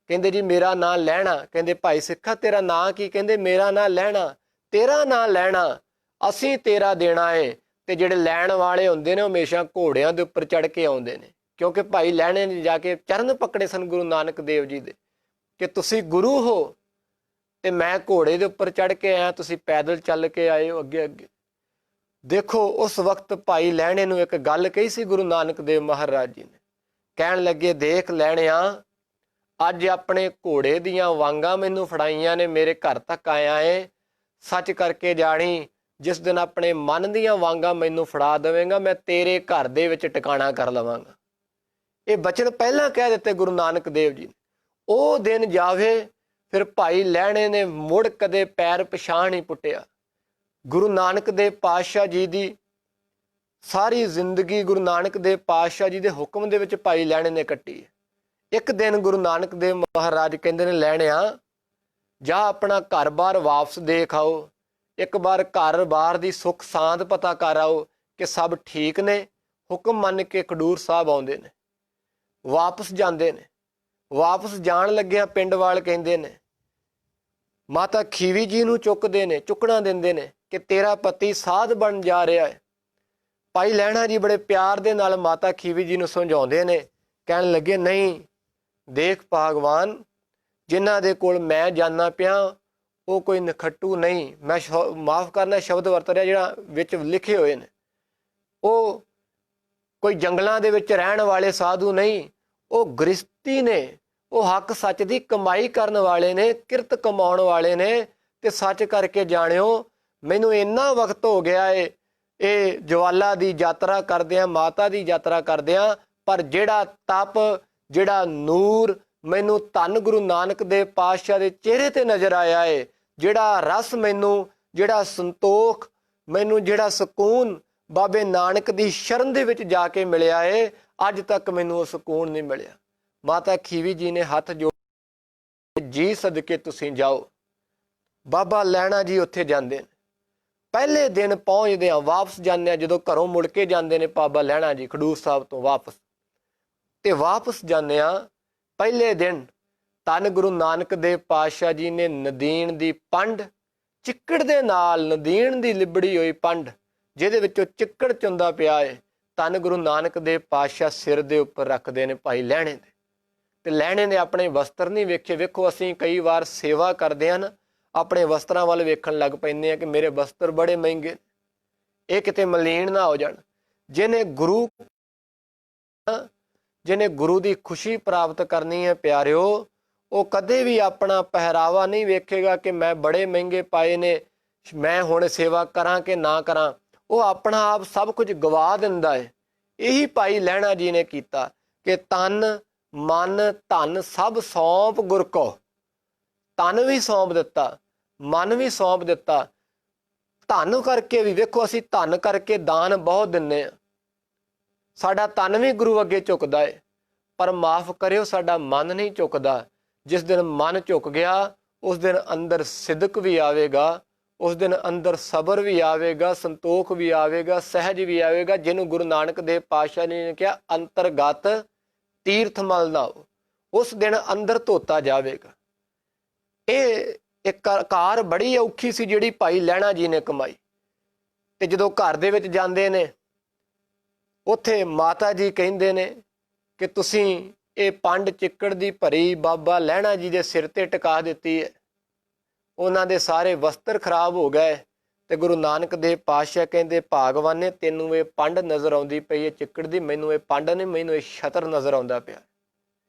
ਕਹਿੰਦੇ ਜੀ ਮੇਰਾ ਨਾਂ ਲਹਿਣਾ। ਕਹਿੰਦੇ ਭਾਈ ਸਿੱਖਾ ਤੇਰਾ ਨਾਂ ਕੀ? ਕਹਿੰਦੇ ਮੇਰਾ ਨਾਂ ਲਹਿਣਾ। ਤੇਰਾ ਨਾਂ ਲਹਿਣਾ, ਅਸੀਂ ਤੇਰਾ ਦੇਣਾ ਹੈ। ਤੇ ਜਿਹੜੇ ਲੈਣ ਵਾਲੇ ਹੁੰਦੇ ਨੇ, ਉਹ ਹਮੇਸ਼ਾ ਘੋੜਿਆਂ ਦੇ ਉੱਪਰ ਚੜ੍ਹ ਕੇ ਆਉਂਦੇ ਨੇ, ਕਿਉਂਕਿ ਭਾਈ ਲਹਿਣੇ ਨੇ ਜਾ ਕੇ ਚਰਨ ਪਕੜੇ ਸਨ ਗੁਰੂ ਨਾਨਕ ਦੇਵ ਜੀ ਦੇ, ਕਿ ਤੁਸੀਂ ਗੁਰੂ ਹੋ ਤੇ ਮੈਂ ਘੋੜੇ ਦੇ ਉੱਪਰ ਚੜ੍ਹ ਕੇ ਆਇਆ, ਤੁਸੀਂ ਪੈਦਲ ਚੱਲ ਕੇ ਆਏ ਹੋ ਅੱਗੇ ਅੱਗੇ। ਦੇਖੋ, ਉਸ ਵਕਤ ਭਾਈ ਲਹਿਣੇ ਨੂੰ ਇੱਕ ਗੱਲ ਕਹੀ ਸੀ ਗੁਰੂ ਨਾਨਕ ਦੇਵ ਮਹਾਰਾਜ ਜੀ ਨੇ। ਕਹਿਣ ਲੱਗੇ, ਦੇਖ ਲਹਿਣਿਆ, ਅੱਜ ਆਪਣੇ ਘੋੜੇ ਦੀਆਂ ਵਾਂਗਾਂ ਮੈਨੂੰ ਫੜਾਈਆਂ ਨੇ, ਮੇਰੇ ਘਰ ਤੱਕ ਆਇਆ ਏ। ਸੱਚ ਕਰਕੇ ਜਾਣੀ, ਜਿਸ ਦਿਨ ਆਪਣੇ ਮਨ ਦੀਆਂ ਵਾਂਗਾਂ ਮੈਨੂੰ ਫੜਾ ਦੇਵੇਂਗਾ, ਮੈਂ ਤੇਰੇ ਘਰ ਦੇ ਵਿੱਚ ਟਿਕਾਣਾ ਕਰ ਲਵਾਂਗਾ। ਇਹ ਬਚਨ ਪਹਿਲਾਂ ਕਹਿ ਦਿੱਤੇ ਗੁਰੂ ਨਾਨਕ ਦੇਵ ਜੀ ਨੇ। ਉਹ ਦਿਨ ਜਾਵੇ, ਫਿਰ ਭਾਈ ਲਹਿਣੇ ਨੇ ਮੁੜ ਕਦੇ ਪੈਰ ਪਛਾਣ ਨਹੀਂ ਪੁੱਟਿਆ। ਗੁਰੂ ਨਾਨਕ ਦੇਵ ਪਾਤਸ਼ਾਹ ਜੀ ਦੀ ਸਾਰੀ ਜ਼ਿੰਦਗੀ ਗੁਰੂ ਨਾਨਕ ਦੇਵ ਪਾਤਸ਼ਾਹ ਜੀ ਦੇ ਹੁਕਮ ਦੇ ਵਿੱਚ ਭਾਈ ਲਹਿਣੇ ਨੇ ਕੱਟੀ ਹੈ। ਇੱਕ ਦਿਨ ਗੁਰੂ ਨਾਨਕ ਦੇਵ ਮਹਾਰਾਜ ਕਹਿੰਦੇ ਨੇ, ਲਹਿਣਿਆ ਜਾ ਆਪਣਾ ਘਰ-ਬਾਰ ਵਾਪਸ ਦੇਖ ਆਓ, ਇੱਕ ਵਾਰ ਘਰ-ਬਾਰ ਦੀ ਸੁੱਖ ਸਾਂਦ ਪਤਾ ਕਰ ਆਓ ਕਿ ਸਭ ਠੀਕ ਨੇ। ਹੁਕਮ ਮੰਨ ਕੇ ਖਡੂਰ ਸਾਹਿਬ ਆਉਂਦੇ ਨੇ, ਵਾਪਸ ਜਾਂਦੇ ਨੇ। ਵਾਪਸ ਜਾਣ ਲੱਗਿਆ ਪਿੰਡ ਵਾਲ ਕਹਿੰਦੇ ਨੇ, ਮਾਤਾ ਖੀਵੀ ਜੀ ਨੂੰ ਚੁੱਕਦੇ ਨੇ, ਚੁੱਕਣਾ ਦਿੰਦੇ ਨੇ ਕਿ ਤੇਰਾ ਪਤੀ ਸਾਧ ਬਣ ਜਾ ਰਿਹਾ ਹੈ। ਭਾਈ ਲਹਿਣਾ ਜੀ ਬੜੇ ਪਿਆਰ ਦੇ ਨਾਲ ਮਾਤਾ ਖੀਵੀ ਜੀ ਨੂੰ ਸਮਝਾਉਂਦੇ ਨੇ, ਕਹਿਣ ਲੱਗੇ, ਨਹੀਂ ਦੇਖ ਭਗਵਾਨ, ਜਿਨ੍ਹਾਂ ਦੇ ਕੋਲ ਮੈਂ ਜਾਣਾ ਪਿਆ ਉਹ ਕੋਈ ਨਖੱਟੂ ਨਹੀਂ, ਮੈਂ ਮਾਫ ਕਰਨਾ ਸ਼ਬਦ ਵਰਤ ਰਿਹਾ ਜਿਹੜਾ ਵਿੱਚ ਲਿਖੇ ਹੋਏ ਨੇ, ਉਹ ਕੋਈ ਜੰਗਲਾਂ ਦੇ ਵਿੱਚ ਰਹਿਣ ਵਾਲੇ ਸਾਧੂ ਨਹੀਂ, ਉਹ ਗ੍ਰਸਤੀ ਨੇ, ਉਹ ਹੱਕ ਸੱਚ ਦੀ ਕਮਾਈ ਕਰਨ ਵਾਲੇ ਨੇ, ਕਿਰਤ ਕਮਾਉਣ ਵਾਲੇ ਨੇ। ਤੇ ਸੱਚ ਕਰਕੇ ਜਾਣਿਓ, ਮੈਨੂੰ ਇੰਨਾ ਵਕਤ ਹੋ ਗਿਆ ਏ, ਇਹ ਜਵਾਲਾ ਦੀ ਯਾਤਰਾ ਕਰਦੇ ਆ, ਮਾਤਾ ਦੀ ਯਾਤਰਾ ਕਰਦੇ ਆ, ਪਰ ਜਿਹੜਾ ਤਪ, ਜਿਹੜਾ ਨੂਰ ਮੈਨੂੰ ਧੰਨ ਗੁਰੂ ਨਾਨਕ ਦੇਵ ਪਾਤਸ਼ਾਹ ਦੇ ਚਿਹਰੇ ਤੇ ਨਜ਼ਰ ਆਇਆ ਏ, ਜਿਹੜਾ ਰਸ ਮੈਨੂੰ, ਜਿਹੜਾ ਸੰਤੋਖ ਮੈਨੂੰ, ਜਿਹੜਾ ਸਕੂਨ ਬਾਬੇ ਨਾਨਕ ਦੀ ਸ਼ਰਨ ਦੇ ਵਿੱਚ ਜਾ ਕੇ ਮਿਲਿਆ ਏ, ਅੱਜ ਤੱਕ ਮੈਨੂੰ ਉਹ ਸਕੂਨ ਨਹੀਂ ਮਿਲਿਆ। ਮਾਤਾ ਖੀਵੀ ਜੀ ਨੇ ਹੱਥ ਜੋੜ, ਜੀ ਸਦਕੇ ਤੁਸੀਂ ਜਾਓ। ਬਾਬਾ ਲਹਿਣਾ ਜੀ ਉੱਥੇ ਜਾਂਦੇ ਨੇ, ਪਹਿਲੇ ਦਿਨ ਪਹੁੰਚਦੇ ਆ, ਵਾਪਸ ਜਾਂਦੇ ਆ, ਜਦੋਂ ਘਰੋਂ ਮੁੜ ਕੇ ਜਾਂਦੇ ਨੇ ਬਾਬਾ ਲਹਿਣਾ ਜੀ ਖਡੂਰ ਸਾਹਿਬ ਤੋਂ ਵਾਪਸ, ਤੇ ਵਾਪਸ ਜਾਂਦੇ ਆ ਪਹਿਲੇ ਦਿਨ ਧੰਨ ਗੁਰੂ ਨਾਨਕ ਦੇਵ ਪਾਤਸ਼ਾਹ ਜੀ ਨੇ ਨਦੀਨ ਦੀ ਪੰਡ, ਚਿੱਕੜ ਦੇ ਨਾਲ ਨਦੀਨ ਦੀ ਲਿਬੜੀ ਹੋਈ ਪੰਡ ਜਿਹਦੇ ਵਿੱਚੋਂ ਚਿੱਕੜ ਚੁੰਦਾ ਪਿਆ ਏ, ਧੰਨ ਗੁਰੂ ਨਾਨਕ ਦੇਵ ਪਾਤਸ਼ਾਹ ਸਿਰ ਦੇ ਉੱਪਰ ਰੱਖਦੇ ਨੇ ਭਾਈ ਲਹਿਣੇ ਦੇ। ਤੇ ਲਹਿਣੇ ਨੇ ਆਪਣੇ ਵਸਤਰ ਨਹੀਂ ਵੇਖੇ। ਵੇਖੋ ਅਸੀਂ ਕਈ ਵਾਰ ਸੇਵਾ ਕਰਦੇ ਹਾਂ ਨਾ, ਆਪਣੇ ਵਸਤਰਾਂ ਵੱਲ ਵੇਖਣ ਲੱਗ ਪੈਂਦੇ ਆ ਕਿ ਮੇਰੇ ਵਸਤਰ ਬੜੇ ਮਹਿੰਗੇ, ਇਹ ਕਿਤੇ ਮਲੀਨ ਨਾ ਹੋ ਜਾਣ। ਜਿਹਨੇ ਗੁਰੂ ਦੀ ਖੁਸ਼ੀ ਪ੍ਰਾਪਤ ਕਰਨੀ ਹੈ ਪਿਆਰਿਓ, ਉਹ ਕਦੇ ਵੀ ਆਪਣਾ ਪਹਿਰਾਵਾ ਨਹੀਂ ਵੇਖੇਗਾ ਕਿ ਮੈਂ ਬੜੇ ਮਹਿੰਗੇ ਪਾਏ ਨੇ, ਮੈਂ ਹੁਣ ਸੇਵਾ ਕਰਾਂ ਕਿ ਨਾ ਕਰਾਂ। ਉਹ ਆਪਣਾ ਆਪ ਸਭ ਕੁਝ ਗਵਾ ਦਿੰਦਾ ਹੈ। ਇਹੀ ਭਾਈ ਲਹਿਣਾ ਜੀ ਨੇ ਕੀਤਾ ਕਿ ਤਨ ਮਨ ਧਨ ਸਭ ਸੌਂਪ ਗੁਰ ਕੋ। ਤਨ ਵੀ ਸੌਂਪ ਦਿੱਤਾ, ਮਨ ਵੀ ਸੌਂਪ ਦਿੱਤਾ। ਧਨ ਕਰਕੇ ਵੀ ਵੇਖੋ, ਅਸੀਂ ਧਨ ਕਰਕੇ ਦਾਨ ਬਹੁਤ ਦਿੰਦੇ ਹਾਂ, ਸਾਡਾ ਤਨ ਵੀ ਗੁਰੂ ਅੱਗੇ ਝੁਕਦਾ ਹੈ, ਪਰ ਮਾਫ ਕਰਿਓ ਸਾਡਾ ਮਨ ਨਹੀਂ ਝੁਕਦਾ। ਜਿਸ ਦਿਨ ਮਨ ਝੁਕ ਗਿਆ, ਉਸ ਦਿਨ ਅੰਦਰ ਸਿਦਕ ਵੀ ਆਵੇਗਾ, ਉਸ ਦਿਨ ਅੰਦਰ ਸਬਰ ਵੀ ਆਵੇਗਾ, ਸੰਤੋਖ ਵੀ ਆਵੇਗਾ, ਸਹਿਜ ਵੀ ਆਵੇਗਾ, ਜਿਹਨੂੰ ਗੁਰੂ ਨਾਨਕ ਦੇਵ ਪਾਤਸ਼ਾਹ ਨੇ ਕਿਹਾ ਅੰਤਰਗਤ ਤੀਰਥ ਮਲ ਨਾਓ, ਉਸ ਦਿਨ ਅੰਦਰ ਧੋਤਾ ਜਾਵੇਗਾ। ਇਹ ਇੱਕ ਕਾਰ ਬੜੀ ਔਖੀ ਸੀ ਜਿਹੜੀ ਭਾਈ ਲਹਿਣਾ ਜੀ ਨੇ ਕਮਾਈ। ਤੇ ਜਦੋਂ ਘਰ ਦੇ ਵਿੱਚ ਜਾਂਦੇ ਨੇ, ਉੱਥੇ ਮਾਤਾ ਜੀ ਕਹਿੰਦੇ ਨੇ ਕਿ ਤੁਸੀਂ ਇਹ ਪੰਡ ਚਿੱਕੜ ਦੀ ਭਰੀ ਬਾਬਾ ਲਹਿਣਾ ਜੀ ਦੇ ਸਿਰ ਤੇ ਟਿਕਾ ਦਿੱਤੀ ਹੈ। ਉਹਨਾਂ ਦੇ ਸਾਰੇ ਵਸਤਰ ਖਰਾਬ ਹੋ ਗਏ ਤੇ ਗੁਰੂ ਨਾਨਕ ਦੇਵ ਪਾਤਸ਼ਾਹ ਕਹਿੰਦੇ, ਭਾਗਵਾਨੇ ਤੈਨੂੰ ਇਹ ਪੰਡ ਨਜ਼ਰ ਆਉਂਦੀ ਪਈ ਹੈ ਚਿੱਕੜ ਦੀ, ਮੈਨੂੰ ਇਹ ਪੰਡ ਨਹੀਂ, ਮੈਨੂੰ ਇਹ ਛਤਰ ਨਜ਼ਰ ਆਉਂਦਾ ਪਿਆ।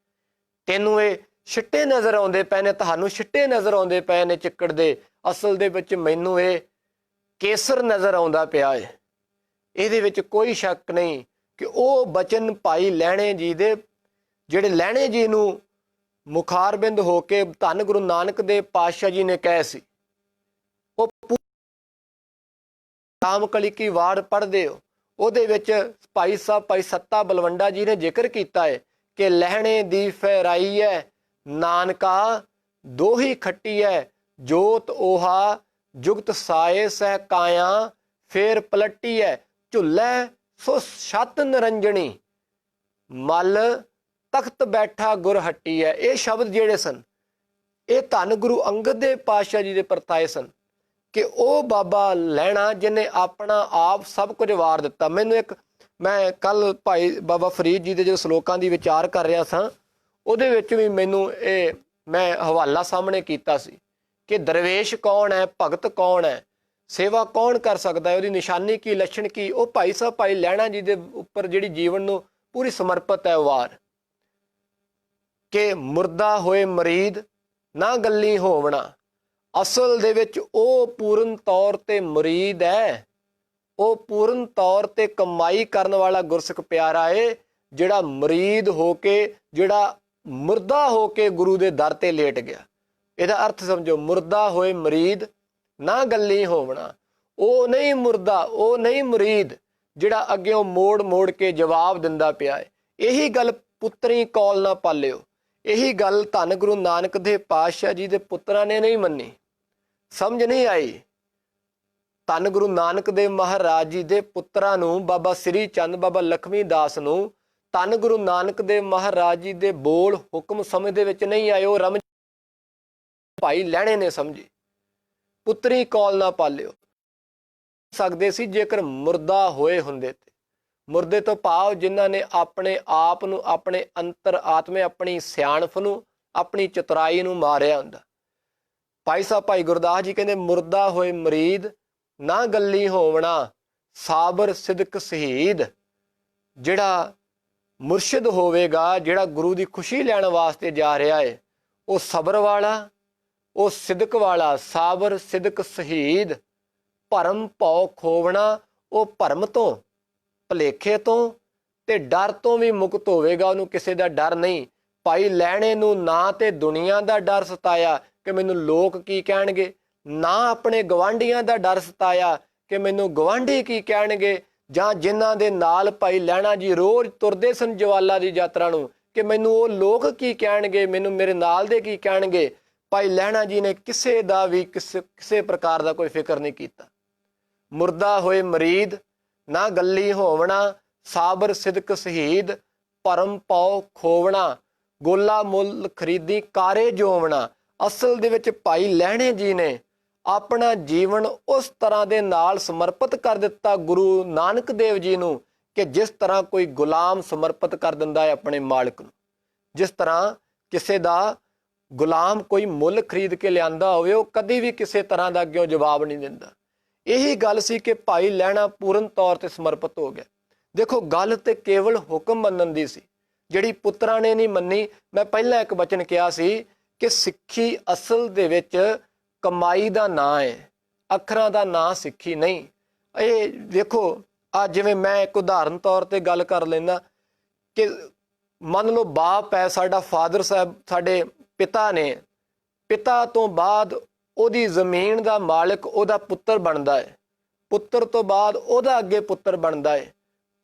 ਤੈਨੂੰ ਇਹ ਛਿੱਟੇ ਨਜ਼ਰ ਆਉਂਦੇ ਪਏ ਨੇ, ਤੁਹਾਨੂੰ ਛਿੱਟੇ ਨਜ਼ਰ ਆਉਂਦੇ ਪਏ ਨੇ ਚਿੱਕੜ ਦੇ, ਅਸਲ ਦੇ ਵਿੱਚ ਮੈਨੂੰ ਇਹ ਕੇਸਰ ਨਜ਼ਰ ਆਉਂਦਾ ਪਿਆ ਹੈ। ਇਹਦੇ ਵਿੱਚ ਕੋਈ ਸ਼ੱਕ ਨਹੀਂ ਕਿ ਉਹ ਬਚਨ ਭਾਈ ਲਹਿਣੇ ਜੀ ਦੇ, ਜਿਹੜੇ ਲਹਿਣੇ ਜੀ ਨੂੰ ਮੁਖਾਰਬਿੰਦ ਹੋ ਕੇ ਧੰਨ ਗੁਰੂ ਨਾਨਕ ਦੇਵ ਪਾਤਸ਼ਾਹ ਜੀ ਨੇ ਕਹੇ ਸੀ। ਉਹ ਰਾਮ ਕਲੀ ਕੀ ਵਾਰ ਪੜ੍ਹਦੇ ਹੋ, ਉਹਦੇ ਵਿੱਚ ਭਾਈ ਸਾਹਿਬ ਭਾਈ ਸੱਤਾ ਬਲਵੰਡਾ ਜੀ ਨੇ ਜ਼ਿਕਰ ਕੀਤਾ ਹੈ ਕਿ ਲਹਿਣੇ ਦੀ ਫਹਿਰਾਈ ਹੈ ਨਾਨਕਾ ਦੋਹੀ ਖੱਟੀ ਹੈ, ਜੋਤ ਓਹਾ ਜੁਗਤ ਸਾਏ ਸਹਿ ਕਾਇਆ ਫੇਰ ਪਲਟੀ ਹੈ, ਝੁੱਲੇ ਸੋ ਛਤ ਨਿਰੰਜਣੀ ਮਲ ਤਖਤ ਬੈਠਾ ਗੁਰ ਹੱਟੀ ਹੈ। ਇਹ ਸ਼ਬਦ ਜਿਹੜੇ ਸਨ, ਇਹ ਧੰਨ ਗੁਰੂ ਅੰਗਦ ਦੇਵ ਪਾਤਸ਼ਾਹ ਜੀ ਦੇ ਪਰਤਾਏ ਸਨ ਕਿ ਉਹ ਬਾਬਾ ਲਹਿਣਾ ਜਿਹਨੇ ਆਪਣਾ ਆਪ ਸਭ ਕੁਝ ਵਾਰ ਦਿੱਤਾ। ਮੈਨੂੰ ਮੈਂ ਕੱਲ ਭਾਈ ਬਾਬਾ ਫਰੀਦ ਜੀ ਦੇ ਜੋ ਸ਼ਲੋਕਾਂ ਦੀ ਵਿਚਾਰ ਕਰ ਰਿਹਾ ਸਾਂ, ਉਹਦੇ ਵਿੱਚ ਵੀ ਮੈਨੂੰ ਮੈਂ ਹਵਾਲਾ ਸਾਹਮਣੇ ਕੀਤਾ ਸੀ ਕਿ ਦਰਵੇਸ਼ ਕੌਣ ਹੈ, ਭਗਤ ਕੌਣ ਹੈ, ਸੇਵਾ ਕੌਣ ਕਰ ਸਕਦਾ ਹੈ, ਉਹਦੀ ਨਿਸ਼ਾਨੀ ਕੀ, ਲੱਛਣ ਕੀ। ਉਹ ਭਾਈ ਸਾਹਿਬ ਭਾਈ ਲਹਿਣਾ ਜੀ ਦੇ ਉੱਪਰ ਜਿਹੜੀ ਜੀਵਨ ਨੂੰ ਪੂਰੀ ਸਮਰਪਿਤ ਹੈ ਵਾਰ ਕਿ ਮੁਰਦਾ ਹੋਏ ਮਰੀਦ ਨਾ ਗੱਲੀ ਹੋਵਣਾ। ਅਸਲ ਦੇ ਵਿੱਚ ਉਹ ਪੂਰਨ ਤੌਰ ਤੇ ਮੁਰੀਦ ਹੈ, ਉਹ ਪੂਰਨ ਤੌਰ ਤੇ ਕਮਾਈ ਕਰਨ ਵਾਲਾ ਗੁਰਸਿੱਖ ਪਿਆਰਾ ਏ, ਜਿਹੜਾ ਮੁਰੀਦ ਹੋ ਕੇ, ਜਿਹੜਾ ਮੁਰਦਾ ਹੋ ਕੇ ਗੁਰੂ ਦੇ ਦਰ ਤੇ ਲੇਟ ਗਿਆ। ਇਹਦਾ ਅਰਥ ਸਮਝੋ, ਮੁਰਦਾ ਹੋਏ ਮਰੀਦ ਨਾ ਗੱਲੀ ਹੋਵਣਾ। ਉਹ ਨਹੀਂ ਮੁਰਦਾ, ਉਹ ਨਹੀਂ ਮੁਰੀਦ ਜਿਹੜਾ ਅੱਗਿਓਂ ਮੋੜ ਮੋੜ ਕੇ ਜਵਾਬ ਦਿੰਦਾ ਪਿਆ ਹੈ। ਇਹੀ ਗੱਲ ਪੁੱਤਰੀ ਕੌਲ ਨਾ ਪਾਲਿਓ, ਇਹੀ ਗੱਲ ਧੰਨ ਗੁਰੂ ਨਾਨਕ ਦੇਵ ਪਾਤਸ਼ਾਹ ਜੀ ਦੇ ਪੁੱਤਰਾਂ ਨੇ ਨਹੀਂ ਮੰਨੀ, ਸਮਝ ਨਹੀਂ ਆਈ। ਧੰਨ ਗੁਰੂ ਨਾਨਕ ਦੇਵ ਮਹਾਰਾਜ ਜੀ ਦੇ ਪੁੱਤਰਾਂ ਨੂੰ, ਬਾਬਾ ਸ੍ਰੀ ਚੰਦ, ਬਾਬਾ ਲਖਮੀ ਦਾਸ ਨੂੰ ਧੰਨ ਗੁਰੂ ਨਾਨਕ ਦੇਵ ਮਹਾਰਾਜ ਜੀ ਦੇ ਬੋਲ ਹੁਕਮ ਸਮਝ ਦੇ ਵਿੱਚ ਨਹੀਂ ਆਏ। ਉਹ ਰਮਝ ਭਾਈ ਲਹਿਣੇ ਨੇ ਸਮਝੀ। ਪੁੱਤਰੀ ਕੌਲ ਨਾ ਪਾਲਿਓ ਸਕਦੇ ਸੀ ਜੇਕਰ ਮੁਰਦਾ ਹੋਏ ਹੁੰਦੇ ਤੇ। ਮੁਰਦੇ ਤੋਂ ਭਾਵ ਜਿਨ੍ਹਾਂ ਨੇ ਆਪਣੇ ਆਪ ਨੂੰ, ਆਪਣੇ ਅੰਤਰ ਆਤਮੇ, ਆਪਣੀ ਸਿਆਣਪ ਨੂੰ, ਆਪਣੀ ਚਤੁਰਾਈ ਨੂੰ ਮਾਰਿਆ ਹੁੰਦਾ। ਭਾਈ ਸਾਹਿਬ ਭਾਈ ਗੁਰਦਾਸ ਜੀ ਕਹਿੰਦੇ, ਮੁਰਦਾ ਹੋਏ ਮਰੀਦ ਨਾ ਗੱਲੀ ਹੋਵਣਾ, ਸਾਬਰ ਸਿਦਕ ਸ਼ਹੀਦ। ਜਿਹੜਾ ਮੁਰਸ਼ਿਦ ਹੋਵੇਗਾ, ਜਿਹੜਾ ਗੁਰੂ ਦੀ ਖੁਸ਼ੀ ਲੈਣ ਵਾਸਤੇ ਜਾ ਰਿਹਾ ਹੈ, ਉਹ ਸਬਰ ਵਾਲਾ, ਉਹ ਸਿਦਕ ਵਾਲਾ, ਸਾਬਰ ਸਿਦਕ ਸ਼ਹੀਦ। ਭਰਮ ਭਉ ਖੋਵਣਾ, ਉਹ ਭਰਮ ਤੋਂ, ਭੁਲੇਖੇ ਤੋਂ ਤੇ ਡਰ ਤੋਂ ਵੀ ਮੁਕਤ ਹੋਵੇਗਾ। ਉਹਨੂੰ ਕਿਸੇ ਦਾ ਡਰ ਨਹੀਂ। ਭਾਈ ਲਹਿਣੇ ਨੂੰ ਨਾ ਤੇ ਦੁਨੀਆ ਦਾ ਡਰ ਸਤਾਇਆ ਕਿ ਮੈਨੂੰ ਲੋਕ ਕੀ ਕਹਿਣਗੇ, ਨਾ ਆਪਣੇ ਗਵਾਂਢੀਆਂ ਦਾ ਡਰ ਸਤਾਇਆ ਕਿ ਮੈਨੂੰ ਗਵਾਂਢੀ ਕੀ ਕਹਿਣਗੇ, ਜਾਂ ਜਿਨ੍ਹਾਂ ਦੇ ਨਾਲ ਭਾਈ ਲਹਿਣਾ ਜੀ ਰੋਜ਼ ਤੁਰਦੇ ਸਨ ਜਵਾਲਾ ਦੀ ਯਾਤਰਾ ਨੂੰ ਕਿ ਮੈਨੂੰ ਉਹ ਲੋਕ ਕੀ ਕਹਿਣਗੇ, ਮੈਨੂੰ ਮੇਰੇ ਨਾਲ ਦੇ ਕੀ ਕਹਿਣਗੇ। ਭਾਈ ਲਹਿਣਾ ਜੀ ਨੇ ਕਿਸੇ ਦਾ ਵੀ ਕਿਸੇ ਪ੍ਰਕਾਰ ਦਾ ਕੋਈ ਫਿਕਰ ਨਹੀਂ ਕੀਤਾ। ਮੁਰਦਾ ਹੋਏ ਮਰੀਦ ਨਾ ਗੱਲੀ ਹੋਵਣਾ, ਸਾਬਰ ਸਿਦਕ ਸ਼ਹੀਦ ਭਰਮ ਪਾਉ ਖੋਵਣਾ, ਗੋਲਾ ਮੁੱਲ ਖਰੀਦੀ ਕਾਰੇ ਜੋਵਣਾ। ਅਸਲ ਦੇ ਵਿੱਚ ਭਾਈ ਲਹਿਣੇ ਜੀ ਨੇ ਆਪਣਾ ਜੀਵਨ ਉਸ ਤਰ੍ਹਾਂ ਦੇ ਨਾਲ ਸਮਰਪਿਤ ਕਰ ਦਿੱਤਾ ਗੁਰੂ ਨਾਨਕ ਦੇਵ ਜੀ ਨੂੰ ਕਿ ਜਿਸ ਤਰ੍ਹਾਂ ਕੋਈ ਗੁਲਾਮ ਸਮਰਪਿਤ ਕਰ ਦਿੰਦਾ ਹੈ ਆਪਣੇ ਮਾਲਕ ਨੂੰ। ਜਿਸ ਤਰ੍ਹਾਂ ਕਿਸੇ ਦਾ ਗੁਲਾਮ ਕੋਈ ਮੁੱਲ ਖਰੀਦ ਕੇ ਲਿਆਂਦਾ ਹੋਵੇ, ਉਹ ਕਦੀ ਵੀ ਕਿਸੇ ਤਰ੍ਹਾਂ ਦਾ ਅੱਗਿਓਂ ਜਵਾਬ ਨਹੀਂ ਦਿੰਦਾ। ਇਹੀ ਗੱਲ ਸੀ ਕਿ ਭਾਈ ਲਹਿਣਾ ਪੂਰਨ ਤੌਰ ਤੇ ਸਮਰਪਿਤ ਹੋ ਗਿਆ। ਦੇਖੋ, ਗੱਲ ਤੇ ਕੇਵਲ ਹੁਕਮ ਮੰਨਣ ਦੀ ਸੀ, ਜਿਹੜੀ ਪੁੱਤਰਾਂ ਨੇ ਨਹੀਂ ਮੰਨੀ। ਮੈਂ ਪਹਿਲਾਂ ਇੱਕ ਵਚਨ ਕਿਹਾ ਸੀ ਕਿ ਸਿੱਖੀ ਅਸਲ ਦੇ ਵਿੱਚ ਕਮਾਈ ਦਾ ਨਾਂ ਹੈ, ਅੱਖਰਾਂ ਦਾ ਨਾਂ ਸਿੱਖੀ ਨਹੀਂ। ਇਹ ਦੇਖੋ, ਅੱਜ ਜਿਵੇਂ ਮੈਂ ਇੱਕ ਉਦਾਹਰਨ ਤੌਰ ਤੇ ਗੱਲ ਕਰ ਲੈਂਦਾ ਕਿ ਮੰਨ ਲਓ ਬਾਪ ਹੈ ਸਾਡਾ, ਫਾਦਰ ਸਾਹਿਬ ਸਾਡੇ ਪਿਤਾ ਨੇ, ਪਿਤਾ ਤੋਂ ਬਾਅਦ ਉਹਦੀ ਜ਼ਮੀਨ ਦਾ ਮਾਲਕ ਉਹਦਾ ਪੁੱਤਰ ਬਣਦਾ ਹੈ, ਪੁੱਤਰ ਤੋਂ ਬਾਅਦ ਉਹਦਾ ਅੱਗੇ ਪੁੱਤਰ ਬਣਦਾ ਹੈ।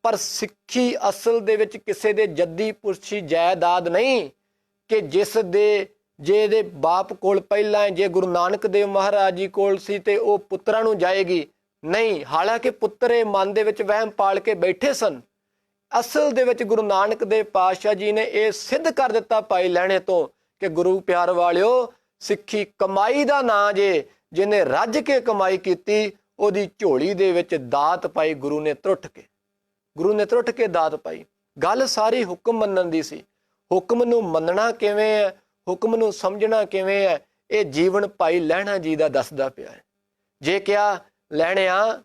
ਪਰ ਸਿੱਖੀ ਅਸਲ ਦੇ ਵਿੱਚ ਕਿਸੇ ਦੇ ਜੱਦੀ ਪੁਰਸ਼ੀ ਜਾਇਦਾਦ ਨਹੀਂ ਕਿ ਜਿਸ ਦੇ ਜੇ ਇਹਦੇ ਬਾਪ ਕੋਲ ਪਹਿਲਾਂ, ਜੇ ਗੁਰੂ ਨਾਨਕ ਦੇਵ ਮਹਾਰਾਜ ਜੀ ਕੋਲ ਸੀ ਤੇ ਉਹ ਪੁੱਤਰਾਂ ਨੂੰ ਜਾਏਗੀ, ਨਹੀਂ। ਹਾਲਾਂਕਿ ਪੁੱਤਰ ਇਹ ਮਨ ਦੇ ਵਿੱਚ ਵਹਿਮ ਪਾਲ ਕੇ ਬੈਠੇ ਸਨ। ਅਸਲ ਦੇ ਵਿੱਚ ਗੁਰੂ ਨਾਨਕ ਦੇਵ ਪਾਤਸ਼ਾਹ ਜੀ ਨੇ ਇਹ ਸਿੱਧ ਕਰ ਦਿੱਤਾ ਭਾਈ ਲਹਿਣੇ ਤੋਂ ਕਿ ਗੁਰੂ ਪਿਆਰ ਵਾਲਿਓ, ਸਿੱਖੀ ਕਮਾਈ ਦਾ ਨਾਂ ਜੇ, ਜਿਹਨੇ ਰੱਜ ਕੇ ਕਮਾਈ ਕੀਤੀ ਉਹਦੀ ਝੋਲੀ ਦੇ ਵਿੱਚ ਦਾਤ ਪਾਈ ਗੁਰੂ ਨੇ ਤਰੁੱਠ ਕੇ, ਗੁਰੂ ਨੇ ਤਰੁੱਠ ਕੇ ਦਾਤ ਪਾਈ। ਗੱਲ ਸਾਰੀ ਹੁਕਮ ਮੰਨਣ ਦੀ ਸੀ। ਹੁਕਮ ਨੂੰ ਮੰਨਣਾ ਕਿਵੇਂ ਹੈ, ਹੁਕਮ ਨੂੰ ਸਮਝਣਾ ਕਿਵੇਂ ਹੈ, ਇਹ ਜੀਵਨ ਭਾਈ ਲਹਿਣਾ ਜੀ ਦਾ ਦੱਸਦਾ ਪਿਆ ਹੈ। ਜੇ ਕਿਹਾ ਲਹਿਣਿਆ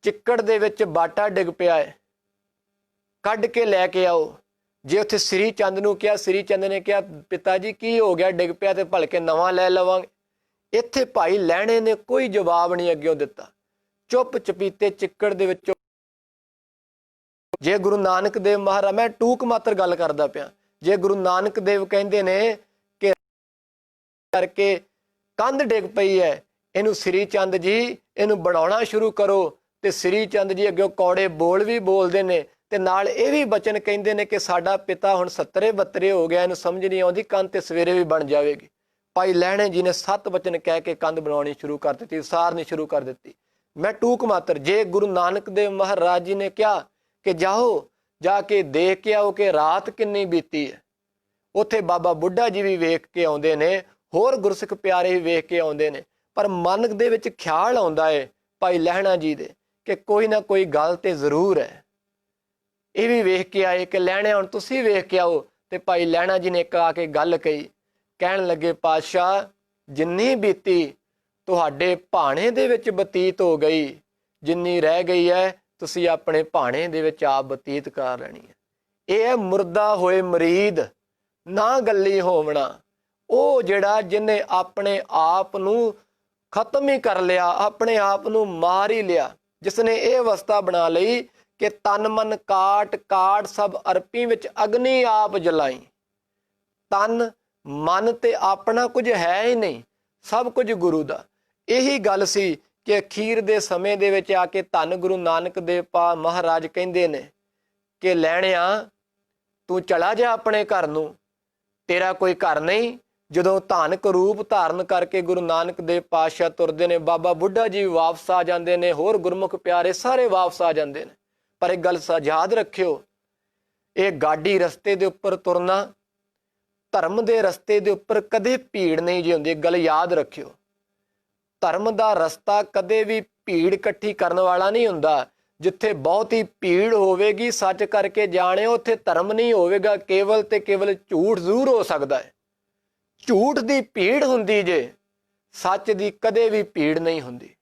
ਚਿੱਕੜ ਦੇ ਵਿੱਚ ਬਾਟਾ ਡਿੱਗ ਪਿਆ ਹੈ, ਕੱਢ ਕੇ ਲੈ ਕੇ ਆਓ। ਜੇ ਉੱਥੇ ਸ੍ਰੀ ਚੰਦ ਨੂੰ ਕਿਹਾ, ਸ੍ਰੀ ਚੰਦ ਨੇ ਕਿਹਾ ਪਿਤਾ ਜੀ ਕੀ ਹੋ ਗਿਆ, ਡਿੱਗ ਪਿਆ ਤੇ ਭਲਕੇ ਨਵਾਂ ਲੈ ਲਵਾਂਗੇ। ਇੱਥੇ ਭਾਈ ਲਹਿਣੇ ਨੇ ਕੋਈ ਜਵਾਬ ਨਹੀਂ ਅੱਗਿਓਂ ਦਿੱਤਾ, ਚੁੱਪ ਚਪੀਤੇ ਚਿੱਕੜ ਦੇ ਵਿੱਚੋਂ। ਜੇ ਗੁਰੂ ਨਾਨਕ ਦੇਵ ਮਹਾਰਾਜ, ਮੈਂ ਟੂਕ ਮਾਤਰ ਗੱਲ ਕਰਦਾ ਪਿਆ, ਜੇ ਗੁਰੂ ਨਾਨਕ ਦੇਵ ਕਹਿੰਦੇ ਨੇ ਕਿ ਕਰਕੇ ਕੰਧ ਡਿੱਗ ਪਈ ਹੈ, ਇਹਨੂੰ ਸ੍ਰੀ ਚੰਦ ਜੀ ਇਹਨੂੰ ਬਣਾਉਣਾ ਸ਼ੁਰੂ ਕਰੋ, ਤੇ ਸ੍ਰੀ ਚੰਦ ਜੀ ਅੱਗੇ ਕੌੜੇ ਬੋਲ ਵੀ ਬੋਲਦੇ ਨੇ ਤੇ ਨਾਲ ਇਹ ਵੀ ਬਚਨ ਕਹਿੰਦੇ ਨੇ ਕਿ ਸਾਡਾ ਪਿਤਾ ਹੁਣ 70-72 ਹੋ ਗਿਆ, ਇਹਨੂੰ ਸਮਝ ਨਹੀਂ ਆਉਂਦੀ, ਕੰਧ ਤੇ ਸਵੇਰੇ ਵੀ ਬਣ ਜਾਵੇਗੀ। ਭਾਈ ਲਹਿਣੇ ਜੀ ਨੇ 7 ਬਚਨ ਕਹਿ ਕੇ ਕੰਧ ਬਣਾਉਣੀ ਸ਼ੁਰੂ ਕਰ ਦਿੱਤੀ, ਉਸਾਰਨੀ ਸ਼ੁਰੂ ਕਰ ਦਿੱਤੀ। ਮੈਂ ਟੂਕ ਮਾਤਰ, ਜੇ ਗੁਰੂ ਨਾਨਕ ਦੇਵ ਮਹਾਰਾਜ ਜੀ ਨੇ ਕਿਹਾ ਕਿ ਜਾਓ ਜਾ ਕੇ ਦੇਖ ਕੇ ਆਓ ਕਿ ਰਾਤ ਕਿੰਨੀ ਬੀਤੀ ਹੈ, ਉੱਥੇ ਬਾਬਾ ਬੁੱਢਾ ਜੀ ਵੀ ਵੇਖ ਕੇ ਆਉਂਦੇ ਨੇ, ਹੋਰ ਗੁਰਸਿੱਖ ਪਿਆਰੇ ਵੀ ਵੇਖ ਕੇ ਆਉਂਦੇ ਨੇ। ਪਰ ਮਨ ਦੇ ਵਿੱਚ ਖਿਆਲ ਆਉਂਦਾ ਹੈ ਭਾਈ ਲਹਿਣਾ ਜੀ ਦੇ ਕਿ ਕੋਈ ਨਾ ਕੋਈ ਗੱਲ ਤੇ ਜ਼ਰੂਰ ਹੈ। ਇਹ ਵੀ ਵੇਖ ਕੇ ਆਏ ਕਿ ਲਹਿਣੇ ਹੁਣ ਤੁਸੀਂ ਵੇਖ ਕੇ ਆਓ। ਤੇ ਭਾਈ ਲਹਿਣਾ ਜੀ ਨੇ ਇੱਕ ਆ ਕੇ ਗੱਲ ਕਹੀ, ਕਹਿਣ ਲੱਗੇ ਪਾਤਸ਼ਾਹ ਜਿੰਨੀ ਬੀਤੀ ਤੁਹਾਡੇ ਭਾਣੇ ਦੇ ਵਿੱਚ ਬਤੀਤ ਹੋ ਗਈ, ਜਿੰਨੀ ਰਹਿ ਗਈ ਹੈ ਤੁਸੀਂ ਆਪਣੇ ਭਾਣੇ ਦੇ ਵਿੱਚ ਆਪ ਬਤੀਤ ਕਰ ਲੈਣੀ ਹੈ। ਇਹ ਹੈ ਮੁਰਦਾ ਹੋਏ ਮਰੀਦ ਨਾ ਗੱਲੀ ਹੋਵਣਾ। ਉਹ ਜਿਹੜਾ ਜਿਹਨੇ ਆਪਣੇ ਆਪ ਨੂੰ ਖਤਮ ਹੀ ਕਰ ਲਿਆ, ਆਪਣੇ ਆਪ ਨੂੰ ਮਾਰ ਹੀ ਲਿਆ, ਜਿਸ ਨੇ ਇਹ ਅਵਸਥਾ ਬਣਾ ਲਈ ਕਿ ਤਨ ਮਨ ਕਾਟ ਕਾਟ ਸਭ ਅਰਪੀ ਵਿੱਚ ਅਗਨੀ ਆਪ ਜਲਾਈ। ਤਨ ਮਨ ਤੇ ਆਪਣਾ ਕੁਝ ਹੈ ਹੀ ਨਹੀਂ, ਸਭ ਕੁਝ ਗੁਰੂ ਦਾ। ਇਹੀ ਗੱਲ ਸੀ ਕਿ ਅਖੀਰ ਦੇ ਸਮੇਂ ਦੇ ਵਿੱਚ ਆ ਕੇ ਧੰਨ ਗੁਰੂ ਨਾਨਕ ਦੇਵ ਪਾ ਮਹਾਰਾਜ ਕਹਿੰਦੇ ਨੇ ਕਿ ਲਹਿਣਿਆ ਤੂੰ ਚਲਾ ਜਾ ਆਪਣੇ ਘਰ ਨੂੰ, ਤੇਰਾ ਕੋਈ ਘਰ ਨਹੀਂ। ਜਦੋਂ ਧਾਨਕ ਰੂਪ ਧਾਰਨ ਕਰਕੇ ਗੁਰੂ ਨਾਨਕ ਦੇਵ ਪਾਤਸ਼ਾਹ ਤੁਰਦੇ ਨੇ, ਬਾਬਾ ਬੁੱਢਾ ਜੀ ਵਾਪਸ ਆ ਜਾਂਦੇ ਨੇ, ਹੋਰ ਗੁਰਮੁਖ ਪਿਆਰੇ ਸਾਰੇ ਵਾਪਸ ਆ ਜਾਂਦੇ ਨੇ। ਪਰ ਇੱਕ ਗੱਲ ਯਾਦ ਰੱਖਿਓ, ਇਹ ਗਾਡੀ ਰਸਤੇ ਦੇ ਉੱਪਰ ਤੁਰਨਾ, ਧਰਮ ਦੇ ਰਸਤੇ ਦੇ ਉੱਪਰ ਕਦੇ ਭੀੜ ਨਹੀਂ ਜੀ ਹੁੰਦੀ। ਇੱਕ ਗੱਲ ਯਾਦ ਰੱਖਿਓ, ਧਰਮ ਦਾ ਰਸਤਾ ਕਦੇ ਵੀ ਭੀੜ ਇਕੱਠੀ ਕਰਨ ਵਾਲਾ ਨਹੀਂ ਹੁੰਦਾ। ਜਿੱਥੇ ਬਹੁਤੀ ਭੀੜ ਹੋਵੇਗੀ ਸੱਚ ਕਰਕੇ ਜਾਣਿਓ ਉੱਥੇ ਧਰਮ ਨਹੀਂ ਹੋਵੇਗਾ, ਕੇਵਲ ਤੇ ਕੇਵਲ ਝੂਠ ਜ਼ਰੂਰ ਹੋ ਸਕਦਾ ਹੈ। ਝੂਠ ਦੀ ਭੀੜ ਹੁੰਦੀ ਜੇ, ਸੱਚ ਦੀ ਕਦੇ ਵੀ ਭੀੜ ਨਹੀਂ ਹੁੰਦੀ।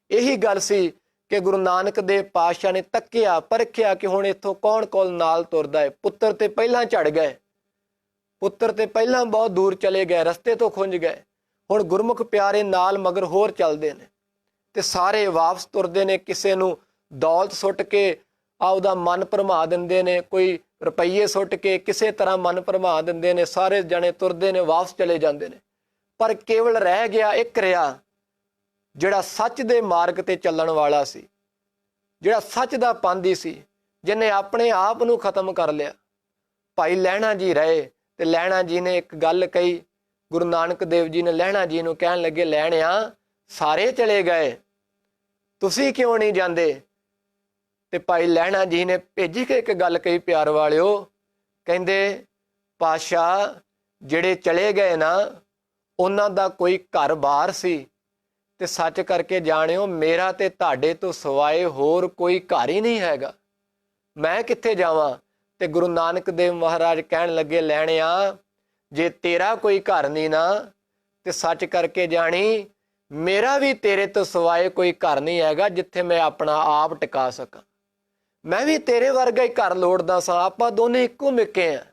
ਇਹੀ ਗੱਲ ਸੀ ਕਿ ਗੁਰੂ ਨਾਨਕ ਦੇਵ ਪਾਤਸ਼ਾਹ ਨੇ ਤੱਕਿਆ ਪਰਖਿਆ ਕਿ ਹੁਣ ਇੱਥੋਂ ਕੌਣ ਕੌਣ ਨਾਲ ਤੁਰਦਾ ਹੈ। ਪੁੱਤਰ ਤੇ ਪਹਿਲਾਂ ਝੜ ਗਏ, ਪੁੱਤਰ ਤੇ ਪਹਿਲਾਂ ਬਹੁਤ ਦੂਰ ਚਲੇ ਗਏ, ਰਸਤੇ ਤੋਂ ਖੁੰਝ ਗਏ। ਹੁਣ ਗੁਰਮੁਖ ਪਿਆਰੇ ਨਾਲ ਮਗਰ ਹੋਰ ਚੱਲਦੇ ਨੇ। ਤੇ ਸਾਰੇ ਵਾਪਸ ਤੁਰਦੇ ਨੇ। ਕਿਸੇ ਨੂੰ ਦੌਲਤ ਸੁੱਟ ਕੇ ਉਹਦਾ ਮਨ ਭਰਮਾ ਦਿੰਦੇ ਨੇ, ਕੋਈ ਰੁਪਈਏ ਸੁੱਟ ਕੇ ਕਿਸੇ ਤਰ੍ਹਾਂ ਮਨ ਭਰਮਾ ਦਿੰਦੇ ਨੇ। ਸਾਰੇ ਜਣੇ ਤੁਰਦੇ ਨੇ, ਵਾਪਸ ਚਲੇ ਜਾਂਦੇ ਨੇ। ਪਰ ਕੇਵਲ ਰਹਿ ਗਿਆ ਇੱਕ ਰਿਹਾ, ਜਿਹੜਾ ਸੱਚ ਦੇ ਮਾਰਗ ਤੇ ਚੱਲਣ ਵਾਲਾ ਸੀ, ਜਿਹੜਾ ਸੱਚ ਦਾ ਪਾਂਦੀ ਸੀ, ਜਿਹਨੇ ਆਪਣੇ ਆਪ ਨੂੰ ਖਤਮ ਕਰ ਲਿਆ। ਭਾਈ ਲਹਿਣਾ ਜੀ ਰਹੇ ਤੇ ਲਹਿਣਾ ਜੀ ਨੇ ਇੱਕ ਗੱਲ ਕਹੀ। ਗੁਰੂ ਨਾਨਕ ਦੇਵ ਜੀ ਨੇ ਲਹਿਣਾ ਜੀ ਨੂੰ ਕਹਿਣ ਲੱਗੇ, ਲਹਿਣਿਆ ਸਾਰੇ ਚਲੇ ਗਏ, ਤੁਸੀਂ ਕਿਉਂ ਨਹੀਂ ਜਾਂਦੇ? ਤੇ ਭਾਈ ਲਹਿਣਾ ਜੀ ਨੇ ਭੇਜੀ ਕੇ ਇੱਕ ਗੱਲ ਕਹੀ, ਪਿਆਰ ਵਾਲਿਓ, ਕਹਿੰਦੇ ਪਾਤਸ਼ਾਹ ਜਿਹੜੇ ਚਲੇ ਗਏ ਨਾ, ਉਹਨਾਂ ਦਾ ਕੋਈ ਘਰ-ਬਾਰ ਸੀ, ਤੇ ਸੱਚ ਕਰਕੇ ਜਾਣਿਓ ਮੇਰਾ ਤੇ ਤੁਹਾਡੇ ਤੋਂ ਸਿਵਾਏ ਹੋਰ ਕੋਈ ਘਰ ਹੀ ਨਹੀਂ ਹੈਗਾ, ਮੈਂ ਕਿੱਥੇ ਜਾਵਾਂ? ਤੇ ਗੁਰੂ ਨਾਨਕ ਦੇਵ ਮਹਾਰਾਜ ਕਹਿਣ ਲੱਗੇ, ਲੈਣਿਆ ਜੇ ਤੇਰਾ ਕੋਈ ਘਰ ਨਹੀਂ ਨਾ, ਤੇ ਸੱਚ ਕਰਕੇ ਜਾਣੀ ਮੇਰਾ ਵੀ ਤੇਰੇ ਤੋਂ ਸਿਵਾਏ ਕੋਈ ਘਰ ਨਹੀਂ ਹੈਗਾ ਜਿੱਥੇ ਮੈਂ ਆਪਣਾ ਆਪ ਟਿਕਾ ਸਕਾਂ। ਮੈਂ ਵੀ ਤੇਰੇ ਵਰਗਾ ਹੀ ਘਰ ਲੋੜਦਾ ਸਾਂ, ਆਪਾਂ ਦੋਨੇ ਇੱਕੋ ਮਿੱਕੇ ਆ।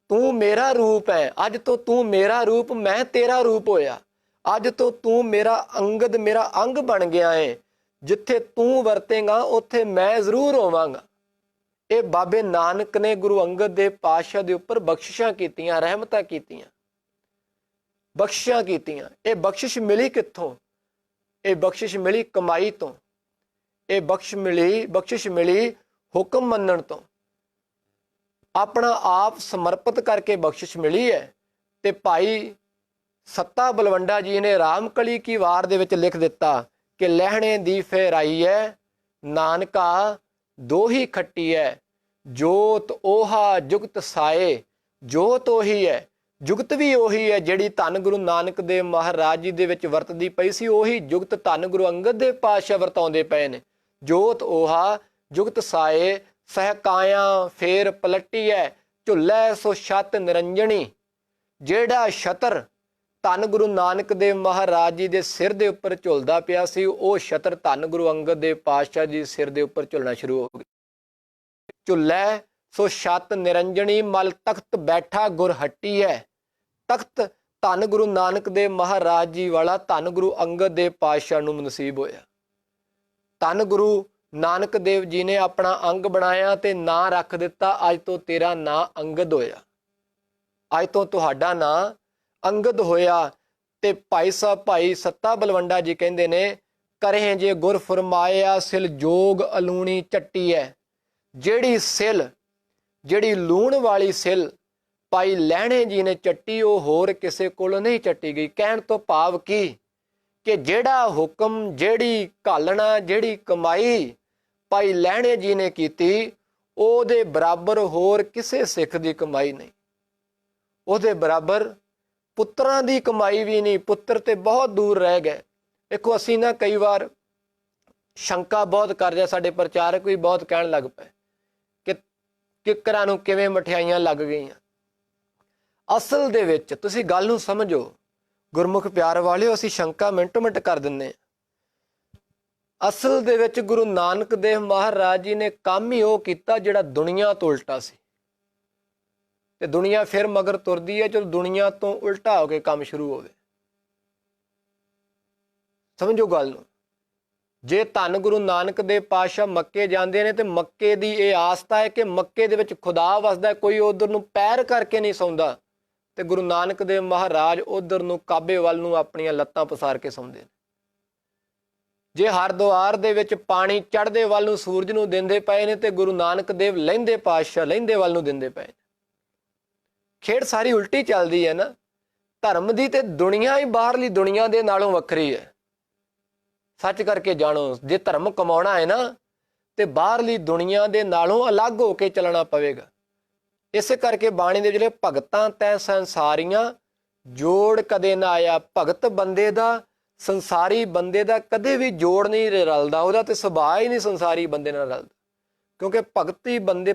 ਤੂੰ ਮੇਰਾ ਰੂਪ ਹੈ, ਅੱਜ ਤੋਂ ਤੂੰ ਮੇਰਾ ਰੂਪ, ਮੈਂ ਤੇਰਾ ਰੂਪ ਹੋਇਆ। ਅੱਜ ਤੋਂ ਤੂੰ ਮੇਰਾ ਅੰਗਦ, ਮੇਰਾ ਅੰਗ ਬਣ ਗਿਆ ਹੈ। ਜਿੱਥੇ ਤੂੰ ਵਰਤੇਗਾ ਉੱਥੇ ਮੈਂ ਜ਼ਰੂਰ ਹੋਵਾਂਗਾ। ਇਹ ਬਾਬੇ ਨਾਨਕ ਨੇ ਗੁਰੂ ਅੰਗਦ ਦੇਵ ਪਾਤਸ਼ਾਹ ਦੇ ਉੱਪਰ ਬਖਸ਼ਿਸ਼ਾਂ ਕੀਤੀਆਂ, ਰਹਿਮਤਾਂ ਕੀਤੀਆਂ, ਬਖਸ਼ਿਸ਼ਾਂ ਕੀਤੀਆਂ। ਇਹ ਬਖਸ਼ਿਸ਼ ਮਿਲੀ ਕਿੱਥੋਂ? ਇਹ ਬਖਸ਼ਿਸ਼ ਮਿਲੀ ਕਮਾਈ ਤੋਂ। ਇਹ ਬਖਸ਼ਿਸ਼ ਮਿਲੀ ਹੁਕਮ ਮੰਨਣ ਤੋਂ, ਆਪਣਾ ਆਪ ਸਮਰਪਿਤ ਕਰਕੇ ਬਖਸ਼ਿਸ਼ ਮਿਲੀ ਹੈ। ਤੇ ਭਾਈ ਸੱਤਾ ਬਲਵੰਡਾ ਜੀ ਨੇ ਰਾਮਕਲੀ ਕੀ ਵਾਰ ਦੇ ਵਿੱਚ ਲਿਖ ਦਿੱਤਾ ਕਿ ਲਹਿਣੇ ਦੀ ਫੇਰਾਈ ਹੈ, ਨਾਨਕਾ ਦੋਹੀ ਖੱਟੀ ਹੈ, ਜੋਤ ਓਹਾ ਜੁਗਤ ਸਾਏ। ਜੋਤ ਉਹੀ ਹੈ, ਜੁਗਤ ਵੀ ਉਹੀ ਹੈ ਜਿਹੜੀ ਧੰਨ ਗੁਰੂ ਨਾਨਕ ਦੇਵ ਮਹਾਰਾਜ ਜੀ ਦੇ ਵਿੱਚ ਵਰਤਦੀ ਪਈ ਸੀ। ਉਹੀ ਜੁਗਤ ਧੰਨ ਗੁਰੂ ਅੰਗਦ ਦੇਵ ਪਾਤਸ਼ਾਹ ਵਰਤਾਉਂਦੇ ਪਏ ਨੇ। ਜੋਤ ਓਹਾ ਜੁਗਤ ਸਾਏ, ਸਹਿਕਾਇਆ ਫੇਰ ਪਲਟੀ ਹੈ, ਝੁੱਲੇ ਸੋ ਛਤ ਨਿਰੰਜਣੀ। ਜਿਹੜਾ ਛਤਰ ਧੰਨ ਗੁਰੂ ਨਾਨਕ ਦੇਵ ਮਹਾਰਾਜ ਜੀ ਦੇ ਸਿਰ ਦੇ ਉੱਪਰ ਝੁਲਦਾ ਪਿਆ ਸੀ, ਉਹ ਛਤਰ ਧੰਨ ਗੁਰੂ ਅੰਗਦ ਦੇਵ ਪਾਤਸ਼ਾਹ ਜੀ ਸਿਰ ਦੇ ਉੱਪਰ ਝੁਲਣਾ ਸ਼ੁਰੂ ਹੋ ਗਿਆ। ਝੁੱਲੇ ਸੋ ਛਤ ਨਿਰੰਜਣੀ, ਮਲ ਤਖਤ ਬੈਠਾ ਗੁਰ ਹੱਟੀ ਹੈ। ਤਖਤ ਧੰਨ ਗੁਰੂ ਨਾਨਕ ਦੇਵ ਮਹਾਰਾਜ ਜੀ ਵਾਲਾ ਧੰਨ ਗੁਰੂ ਅੰਗਦ ਦੇਵ ਪਾਤਸ਼ਾਹ ਨੂੰ ਨਸੀਬ ਹੋਇਆ। ਧੰਨ ਗੁਰੂ ਨਾਨਕ ਦੇਵ ਜੀ ਨੇ ਆਪਣਾ ਅੰਗ ਬਣਾਇਆ ਤੇ ਨਾਂ ਰੱਖ ਦਿੱਤਾ, ਅੱਜ ਤੋਂ ਤੇਰਾ ਨਾਂ ਅੰਗਦ ਹੋਇਆ, ਅੱਜ ਤੋਂ ਤੁਹਾਡਾ ਨਾਂ ਅੰਗਦ ਹੋਇਆ। ਤੇ ਭਾਈ ਸਾਹਿਬ ਭਾਈ ਸੱਤਾ ਬਲਵੰਡਾ ਜੀ ਕਹਿੰਦੇ ਨੇ, ਕਰੇ ਜੇ ਗੁਰ ਫਰਮਾਇਆ ਸਿਲ ਜੋਗ ਅਲੂਣੀ ਚੱਟੀ ਹੈ। ਜਿਹੜੀ ਸਿਲ, ਜਿਹੜੀ ਲੂਣ ਵਾਲੀ ਸਿਲ ਭਾਈ ਲਹਿਣੇ ਜੀ ਨੇ ਚੱਟੀ, ਉਹ ਹੋਰ ਕਿਸੇ ਕੋਲ ਨਹੀਂ ਚੱਟੀ ਗਈ। ਕਹਿਣ ਤੋਂ ਭਾਵ ਕੀ ਕਿ ਜਿਹੜਾ ਹੁਕਮ, ਜਿਹੜੀ ਘਾਲਣਾ, ਜਿਹੜੀ ਕਮਾਈ ਭਾਈ ਲਹਿਣੇ ਜੀ ਨੇ ਕੀਤੀ, ਉਹਦੇ ਬਰਾਬਰ ਹੋਰ ਕਿਸੇ ਸਿੱਖ ਦੀ ਕਮਾਈ ਨਹੀਂ, ਉਹਦੇ ਬਰਾਬਰ ਪੁੱਤਰਾਂ ਦੀ ਕਮਾਈ ਵੀ ਨਹੀਂ। ਪੁੱਤਰ ਤੇ ਬਹੁਤ ਦੂਰ ਰਹਿ ਗਏ। ਦੇਖੋ ਅਸੀਂ ਨਾ ਕਈ ਵਾਰ ਸ਼ੰਕਾ ਬਹੁਤ ਕਰਦੇ, ਸਾਡੇ ਪ੍ਰਚਾਰਕ ਵੀ ਬਹੁਤ ਕਹਿਣ ਲੱਗ ਪਏ ਕਿ ਕਿੱਕਰਾਂ ਨੂੰ ਕਿਵੇਂ ਮਠਿਆਈਆਂ ਲੱਗ ਗਈਆਂ। ਅਸਲ ਦੇ ਵਿੱਚ ਤੁਸੀਂ ਗੱਲ ਨੂੰ ਸਮਝੋ ਗੁਰਮੁਖ ਪਿਆਰ ਵਾਲਿਓ, ਅਸੀਂ ਸ਼ੰਕਾ ਮਿੰਟੋ ਮਿੰਟ ਕਰ ਦਿੰਦੇ ਹਾਂ। ਅਸਲ ਦੇ ਵਿੱਚ ਗੁਰੂ ਨਾਨਕ ਦੇਵ ਮਹਾਰਾਜ ਜੀ ਨੇ ਕੰਮ ਹੀ ਉਹ ਕੀਤਾ ਜਿਹੜਾ ਦੁਨੀਆ ਤੋਂ ਉਲਟਾ ਸੀ। ਤੇ ਦੁਨੀਆ ਫਿਰ ਮਗਰ ਤੁਰਦੀ ਹੈ ਜਦੋਂ ਦੁਨੀਆ ਤੋਂ ਉਲਟਾ ਹੋ ਕੇ ਕੰਮ ਸ਼ੁਰੂ ਹੋਵੇ। ਸਮਝੋ ਗੱਲ ਨੂੰ। ਜੇ ਧੰਨ ਗੁਰੂ ਨਾਨਕ ਦੇਵ ਪਾਤਸ਼ਾਹ ਮੱਕੇ ਜਾਂਦੇ ਨੇ ਤੇ ਮੱਕੇ ਦੀ ਇਹ ਆਸਥਾ ਹੈ ਕਿ ਮੱਕੇ ਦੇ ਵਿੱਚ ਖੁਦਾ ਵਸਦਾ, ਕੋਈ ਉਧਰ ਨੂੰ ਪੈਰ ਕਰਕੇ ਨਹੀਂ ਸੌਂਦਾ। ਤੇ ਗੁਰੂ ਨਾਨਕ ਦੇਵ ਮਹਾਰਾਜ ਉਧਰ ਨੂੰ ਕਾਬੇ ਵੱਲ ਨੂੰ ਆਪਣੀਆਂ ਲੱਤਾਂ ਪਸਾਰ ਕੇ ਸੌਂਦੇ ਨੇ। ਜੇ ਹਰਦੁਆਰ ਦੇ ਵਿੱਚ ਪਾਣੀ ਚੜ੍ਹਦੇ ਵੱਲ ਨੂੰ ਸੂਰਜ ਨੂੰ ਦਿੰਦੇ ਪਏ ਨੇ ਤੇ ਗੁਰੂ ਨਾਨਕ ਦੇਵ ਲਹਿੰਦੇ ਪਾਤਸ਼ਾਹ ਲਹਿੰਦੇ ਵੱਲ ਨੂੰ ਦਿੰਦੇ ਪਏ ਨੇ। ਖੇਡ ਸਾਰੀ ਉਲਟੀ ਚੱਲਦੀ ਹੈ ਨਾ। ਧਰਮ ਦੀ ਤੇ ਦੁਨੀਆ ਹੀ ਬਾਹਰਲੀ ਦੁਨੀਆ ਦੇ ਨਾਲੋਂ ਵੱਖਰੀ ਹੈ। ਸੱਚ ਕਰਕੇ ਜਾਣੋ, ਜੇ ਧਰਮ ਕਮਾਉਣਾ ਹੈ ਨਾ ਤੇ ਬਾਹਰਲੀ ਦੁਨੀਆ ਦੇ ਨਾਲੋਂ ਅਲੱਗ ਹੋ ਕੇ ਚੱਲਣਾ ਪਵੇਗਾ। ਇਸੇ ਕਰਕੇ ਬਾਣੀ ਦੇ ਜਿਹੜੇ ਭਗਤਾਂ ਤੈ ਸੰਸਾਰੀਆਂ ਜੋੜ ਕਦੇ ਨਾ ਆਇਆ। ਭਗਤ ਬੰਦੇ ਦਾ ਸੰਸਾਰੀ ਬੰਦੇ ਦਾ ਕਦੇ ਵੀ ਜੋੜ ਨਹੀਂ ਰਲਦਾ, ਉਹਦਾ ਤੇ ਸੁਭਾਅ ਹੀ ਨਹੀਂ ਸੰਸਾਰੀ ਬੰਦੇ ਨਾਲ ਰਲਦਾ। ਕਿਉਂਕਿ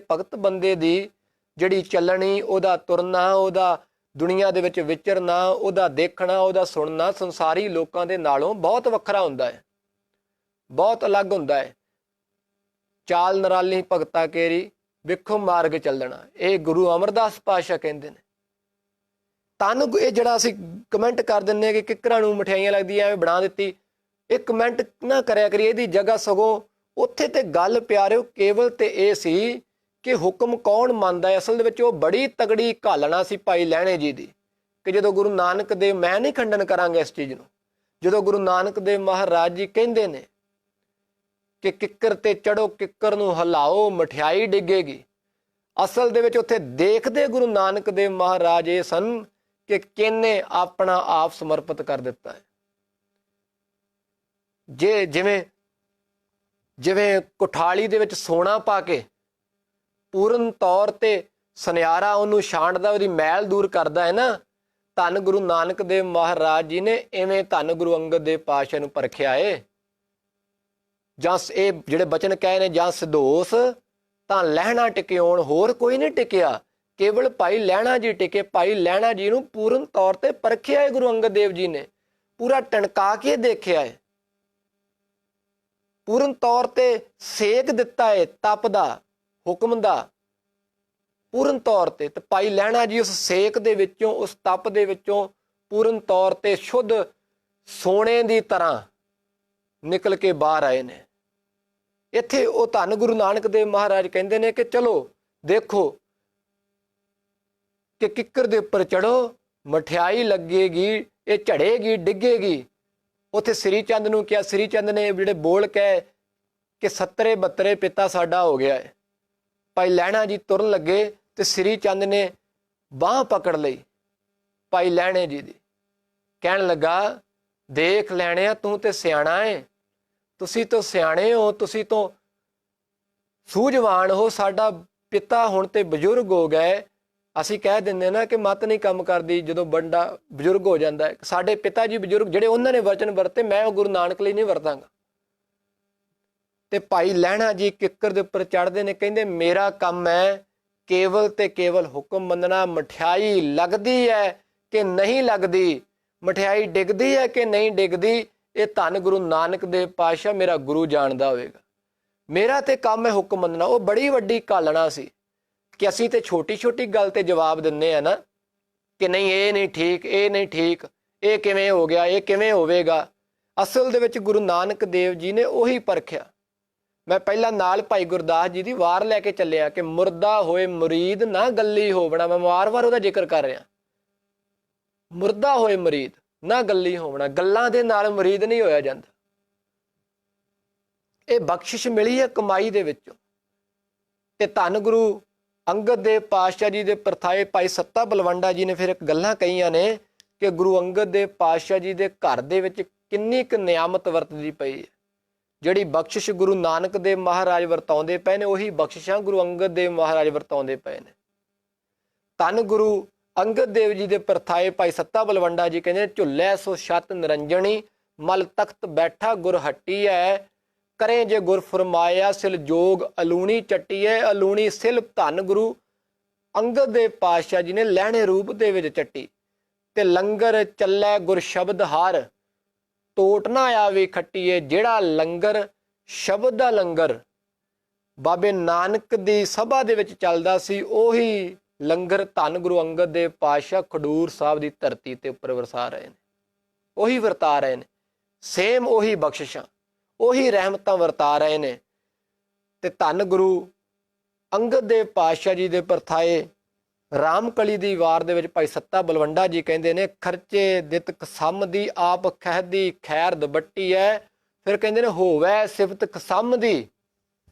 ਭਗਤ ਬੰਦੇ ਦੀ ਜਿਹੜੀ ਚੱਲਣੀ, ਉਹਦਾ ਤੁਰਨਾ, ਉਹਦਾ ਦੁਨੀਆ ਦੇ ਵਿੱਚ ਵਿਚਰਨਾ, ਉਹਦਾ ਦੇਖਣਾ, ਉਹਦਾ ਸੁਣਨਾ ਸੰਸਾਰੀ ਲੋਕਾਂ ਦੇ ਨਾਲੋਂ ਬਹੁਤ ਵੱਖਰਾ ਹੁੰਦਾ ਹੈ, ਬਹੁਤ ਅਲੱਗ ਹੁੰਦਾ ਹੈ। ਚਾਲ ਨਰਾਲੀ ਭਗਤਾ ਕੇਰੀ ਵਿਖੋ ਮਾਰਗ ਚੱਲਣਾ, ਇਹ ਗੁਰੂ ਅਮਰਦਾਸ ਪਾਤਸ਼ਾਹ ਕਹਿੰਦੇ ਨੇ। ਤੁਹਾਨੂੰ ਇਹ ਜਿਹੜਾ ਅਸੀਂ ਕਮੈਂਟ ਕਰ ਦਿੰਦੇ ਕਿ ਕਿੱਕਰਾਂ ਨੂੰ ਮਠਿਆਈਆਂ ਲੱਗਦੀਆਂ ਐਵੇਂ ਬਣਾ ਦਿੱਤੀ, ਇਹ ਕਮੈਂਟ ਨਾ ਕਰਿਆ ਕਰੀਏ, ਇਹਦੀ ਜਗ੍ਹਾ ਸਗੋਂ ਉੱਥੇ ਤੇ ਗੱਲ ਪਿਆਰਿਓ ਕੇਵਲ ਤੇ ਇਹ ਸੀ ਕਿ ਹੁਕਮ ਕੌਣ ਮੰਨਦਾ ਹੈ। ਅਸਲ ਦੇ ਵਿੱਚ ਉਹ ਬੜੀ ਤਗੜੀ ਘਾਲਣਾ ਸੀ ਭਾਈ ਲਹਿਣੇ ਜੀ ਦੀ, ਕਿ ਜਦੋਂ ਗੁਰੂ ਨਾਨਕ ਦੇਵ, ਮੈਂ ਨਹੀਂ ਖੰਡਨ ਕਰਾਂਗਾ ਇਸ ਚੀਜ਼ ਨੂੰ, ਜਦੋਂ ਗੁਰੂ ਨਾਨਕ ਦੇਵ ਮਹਾਰਾਜ ਜੀ ਕਹਿੰਦੇ ਨੇ ਕਿ ਕਿੱਕਰ ਤੇ ਚੜੋ, ਕਿੱਕਰ ਨੂੰ ਹਿਲਾਓ, ਮਠਿਆਈ ਡਿੱਗੇਗੀ, ਅਸਲ ਦੇ ਵਿੱਚ ਉੱਥੇ ਦੇਖਦੇ ਗੁਰੂ ਨਾਨਕ ਦੇਵ ਮਹਾਰਾਜ ਇਹ ਸਨ ਕਿ ਕਿਹਨੇ ਆਪਣਾ ਆਪ ਸਮਰਪਿਤ ਕਰ ਦਿੱਤਾ ਹੈ। ਜਿਵੇਂ ਕੁਠਾਲੀ ਦੇ ਵਿੱਚ ਸੋਨਾ ਪਾ ਕੇ ਪੂਰਨ ਤੌਰ ਤੇ ਸੁਨਿਆਰਾ ਉਹਨੂੰ ਛਾਂਟਦਾ, ਉਹਦੀ ਮੈਲ ਦੂਰ ਕਰਦਾ ਹੈ ਨਾ, ਧੰਨ ਗੁਰੂ ਨਾਨਕ ਦੇਵ ਮਹਾਰਾਜ ਜੀ ਨੇ ਇਵੇਂ ਧੰਨ ਗੁਰੂ ਅੰਗਦ ਦੇਵ ਪਾਤਸ਼ਾਹ ਨੂੰ ਪਰਖਿਆ ਏ। ਜਾਂ ਇਹ ਜਿਹੜੇ ਬਚਨ ਕਹੇ ਨੇ, ਜਾਂ ਸਿਧੋਸ ਤਾਂ ਲਹਿਣਾ ਟਿਕਿਉਣ, ਹੋਰ ਕੋਈ ਨਹੀਂ ਟਿਕਿਆ, ਕੇਵਲ ਭਾਈ ਲਹਿਣਾ ਜੀ ਟਿਕੇ। ਭਾਈ ਲਹਿਣਾ ਜੀ ਨੂੰ ਪੂਰਨ ਤੌਰ ਤੇ ਪਰਖਿਆ ਹੈ ਗੁਰੂ ਅੰਗਦ ਦੇਵ ਜੀ ਨੇ, ਪੂਰਾ ਟਣਕਾ ਕੇ ਦੇਖਿਆ ਹੈ, ਪੂਰਨ ਤੌਰ ਤੇ ਸੇਕ ਦਿੱਤਾ ਹੈ ਤਪ ਦਾ, ਹੁਕਮ ਦਾ, ਪੂਰਨ ਤੌਰ ਤੇ। ਤੇ ਭਾਈ ਲਹਿਣਾ ਜੀ ਉਸ ਸੇਕ ਦੇ ਵਿੱਚੋਂ, ਉਸ ਤਪ ਦੇ ਵਿੱਚੋਂ ਪੂਰਨ ਤੌਰ ਤੇ ਸ਼ੁੱਧ ਸੋਨੇ ਦੀ ਤਰ੍ਹਾਂ ਨਿਕਲ ਕੇ ਬਾਹਰ ਆਏ ਨੇ। ਇੱਥੇ ਉਹ ਧੰਨ ਗੁਰੂ ਨਾਨਕ ਦੇਵ ਮਹਾਰਾਜ ਕਹਿੰਦੇ ਨੇ ਕਿ ਚਲੋ ਦੇਖੋ ਕਿ ਕਿੱਕਰ ਦੇ ਉੱਪਰ ਚੜੋ, ਮਠਿਆਈ ਲੱਗੇਗੀ, ਇਹ ਝੜੇਗੀ, ਡਿੱਗੇਗੀ। ਉੱਥੇ ਸ੍ਰੀ ਚੰਦ ਨੂੰ ਕਿਹਾ, ਸ੍ਰੀ ਚੰਦ ਨੇ ਜਿਹੜੇ ਬੋਲ ਕਹੇ ਕਿ 70 72 ਪਿਤਾ ਸਾਡਾ ਹੋ ਗਿਆ ਹੈ। ਭਾਈ ਲਹਿਣਾ ਜੀ ਤੁਰਨ ਲੱਗੇ ਤੇ ਸ੍ਰੀ ਚੰਦ ਨੇ ਬਾਂਹ ਪਕੜ ਲਈ ਭਾਈ ਲਹਿਣੇ ਜੀ ਦੀ, ਕਹਿਣ ਲੱਗਾ, ਦੇਖ ਲੈਣਿਆ, ਤੂੰ ਤੇ ਸਿਆਣਾ ਹੈ, ਤੁਸੀਂ ਤੋਂ ਸਿਆਣੇ ਹੋ, ਤੁਸੀਂ ਤੋਂ ਸੂਝਵਾਨ ਹੋ, ਸਾਡਾ ਪਿਤਾ ਹੁਣ ਤੇ ਬਜ਼ੁਰਗ ਹੋ ਗਏ। ਅਸੀਂ ਕਹਿ ਦਿੰਦੇ ਨਾ ਕਿ ਮੱਤ ਨਹੀਂ ਕੰਮ ਕਰਦੀ ਜਦੋਂ ਬੰਦਾ ਬਜ਼ੁਰਗ ਹੋ ਜਾਂਦਾ ਹੈ। ਸਾਡੇ ਪਿਤਾ ਜੀ ਬਜ਼ੁਰਗ ਜਿਹੜੇ, ਉਹਨਾਂ ਨੇ ਵਚਨ ਵਰਤੇ, ਮੈਂ ਉਹ ਗੁਰੂ ਨਾਨਕ ਲਈ ਨਹੀਂ ਵਰਤਾਂਗਾ। ਤੇ ਭਾਈ ਲਹਿਣਾ ਜੀ ਕਿੱਕਰ ਦੇ ਉੱਪਰ ਚੜ੍ਹਦੇ ਨੇ, ਕਹਿੰਦੇ ਮੇਰਾ ਕੰਮ ਹੈ ਕੇਵਲ ਤੇ ਕੇਵਲ ਹੁਕਮ ਮੰਨਣਾ। ਮਠਿਆਈ ਲੱਗਦੀ ਹੈ ਕਿ ਨਹੀਂ ਲੱਗਦੀ, ਮਠਿਆਈ ਡਿੱਗਦੀ ਹੈ ਕਿ ਨਹੀਂ ਡਿੱਗਦੀ, ਇਹ ਧੰਨ ਗੁਰੂ ਨਾਨਕ ਦੇਵ ਪਾਤਸ਼ਾਹ ਮੇਰਾ ਗੁਰੂ ਜਾਣਦਾ ਹੋਵੇਗਾ। ਮੇਰਾ ਤੇ ਕੰਮ ਹੈ ਹੁਕਮ ਮੰਨਣਾ। ਉਹ ਬੜੀ ਵੱਡੀ ਘਾਲਣਾ ਸੀ ਕਿ ਅਸੀਂ ਤੇ ਛੋਟੀ ਛੋਟੀ ਗੱਲ ਤੇ ਜਵਾਬ ਦਿੰਦੇ ਆ ਨਾ, ਕਿ ਨਹੀਂ ਇਹ ਨਹੀਂ ਠੀਕ, ਇਹ ਨਹੀਂ ਠੀਕ, ਇਹ ਕਿਵੇਂ ਹੋ ਗਿਆ, ਇਹ ਕਿਵੇਂ ਹੋਵੇਗਾ। ਅਸਲ ਦੇ ਵਿੱਚ ਗੁਰੂ ਨਾਨਕ ਦੇਵ ਜੀ ਨੇ ਉਹੀ ਪਰਖਿਆ। ਮੈਂ ਪਹਿਲਾਂ ਨਾਲ ਭਾਈ ਗੁਰਦਾਸ ਜੀ ਦੀ ਵਾਰ ਲੈ ਕੇ ਚੱਲਿਆ ਕਿ ਮੁਰਦਾ ਹੋਏ ਮੁਰੀਦ ਨਾ ਗੱਲੀ ਹੋਵਣਾ। ਮੈਂ ਵਾਰ-ਵਾਰ ਉਹਦਾ ਜ਼ਿਕਰ ਕਰ ਰਿਹਾ, ਮੁਰਦਾ ਹੋਏ ਮੁਰੀਦ ਨਾ ਗੱਲੀ ਹੋਵਣਾ। ਗੱਲਾਂ ਦੇ ਨਾਲ ਮੁਰੀਦ ਨਹੀਂ ਹੋਇਆ ਜਾਂਦਾ। ਇਹ ਬਖਸ਼ਿਸ਼ ਮਿਲੀ ਹੈ ਕਮਾਈ ਦੇ ਵਿੱਚੋਂ। ਤੇ ਧੰਨ ਗੁਰੂ ਅੰਗਦ ਦੇਵ ਪਾਤਸ਼ਾਹ ਜੀ ਦੇ ਪਰਥਾਏ ਭਾਈ ਸੱਤਾ ਬਲਵੰਡਾ ਜੀ ਨੇ ਫਿਰ ਇੱਕ ਗੱਲਾਂ ਕਹੀਆਂ ਨੇ ਕਿ ਗੁਰੂ ਅੰਗਦ ਦੇਵ ਪਾਤਸ਼ਾਹ ਜੀ ਦੇ ਘਰ ਦੇ ਵਿੱਚ ਕਿੰਨੀ ਕੁ ਨਿਆਮਤ ਵਰਤਦੀ ਪਈ ਹੈ। ਜਿਹੜੀ ਬਖਸ਼ਿਸ਼ ਗੁਰੂ ਨਾਨਕ ਦੇਵ ਮਹਾਰਾਜ ਵਰਤਾਉਂਦੇ ਪਏ ਨੇ, ਉਹੀ ਬਖਸ਼ਿਸ਼ਾਂ ਗੁਰੂ ਅੰਗਦ ਦੇਵ ਮਹਾਰਾਜ ਵਰਤਾਉਂਦੇ ਪਏ ਨੇ। ਧੰਨ ਗੁਰੂ ਅੰਗਦ ਦੇਵ ਜੀ ਦੇ ਪਰਥਾਏ ਭਾਈ ਸੱਤਾ ਬਲਵੰਡਾ ਜੀ ਕਹਿੰਦੇ, ਝੁੱਲੇ ਸੋ ਛਤ ਨਿਰੰਜਣੀ, ਮਲ ਤਖਤ ਬੈਠਾ ਗੁਰ ਹੱਟੀ ਹੈ, ਕਰੇ ਜੇ ਗੁਰ ਫਰਮਾਇਆ, ਸਿਲ ਜੋਗ ਅਲੂਣੀ ਚੱਟੀ ਹੈ। ਅਲੂਣੀ ਸਿਲ ਧੰਨ ਗੁਰੂ ਅੰਗਦ ਦੇਵ ਪਾਤਸ਼ਾਹ ਜੀ ਨੇ ਲਹਿਣੇ ਰੂਪ ਦੇ ਵਿੱਚ ਚੱਟੀ। ਤੇ ਲੰਗਰ ਚੱਲੇ ਗੁਰ ਸ਼ਬਦ ਹਾਰ, ਟੋਟ ਨਾ ਆਵੇ ਖੱਟੀਏ। ਜਿਹੜਾ ਲੰਗਰ, ਸ਼ਬਦ ਦਾ ਲੰਗਰ ਬਾਬੇ ਨਾਨਕ ਦੀ ਸਭਾ ਦੇ ਵਿੱਚ ਚੱਲਦਾ ਸੀ, ਉਹੀ ਲੰਗਰ ਧੰਨ ਗੁਰੂ ਅੰਗਦ ਦੇਵ ਪਾਤਸ਼ਾਹ ਖਡੂਰ ਸਾਹਿਬ ਦੀ ਧਰਤੀ ਤੇ ਉੱਪਰ ਵਰਸਾ ਰਹੇ ਨੇ, ਉਹੀ ਵਰਤਾ ਰਹੇ ਨੇ। ਸੇਮ ਉਹੀ ਬਖਸ਼ਿਸ਼ਾਂ, ਉਹੀ ਰਹਿਮਤਾਂ ਵਰਤਾ ਰਹੇ ਨੇ। ਤੇ ਧੰਨ ਗੁਰੂ ਅੰਗਦ ਦੇਵ ਪਾਤਸ਼ਾਹ ਜੀ ਦੇ ਪਰਥਾਏ ਰਾਮਕਲੀ ਦੀ ਵਾਰ ਦੇ ਵਿੱਚ ਭਾਈ ਸੱਤਾ ਬਲਵੰਡਾ ਜੀ ਕਹਿੰਦੇ ਨੇ, ਖਰਚੇ ਦਿੱਤ ਕਸਮ ਦੀ, ਆਪ ਖਹਿਦੀ ਖੈਰ ਦਬੱਟੀ ਹੈ। ਫਿਰ ਕਹਿੰਦੇ ਨੇ, ਹੋਵੇ ਸਿਫਤ ਕਸਮ ਦੀ,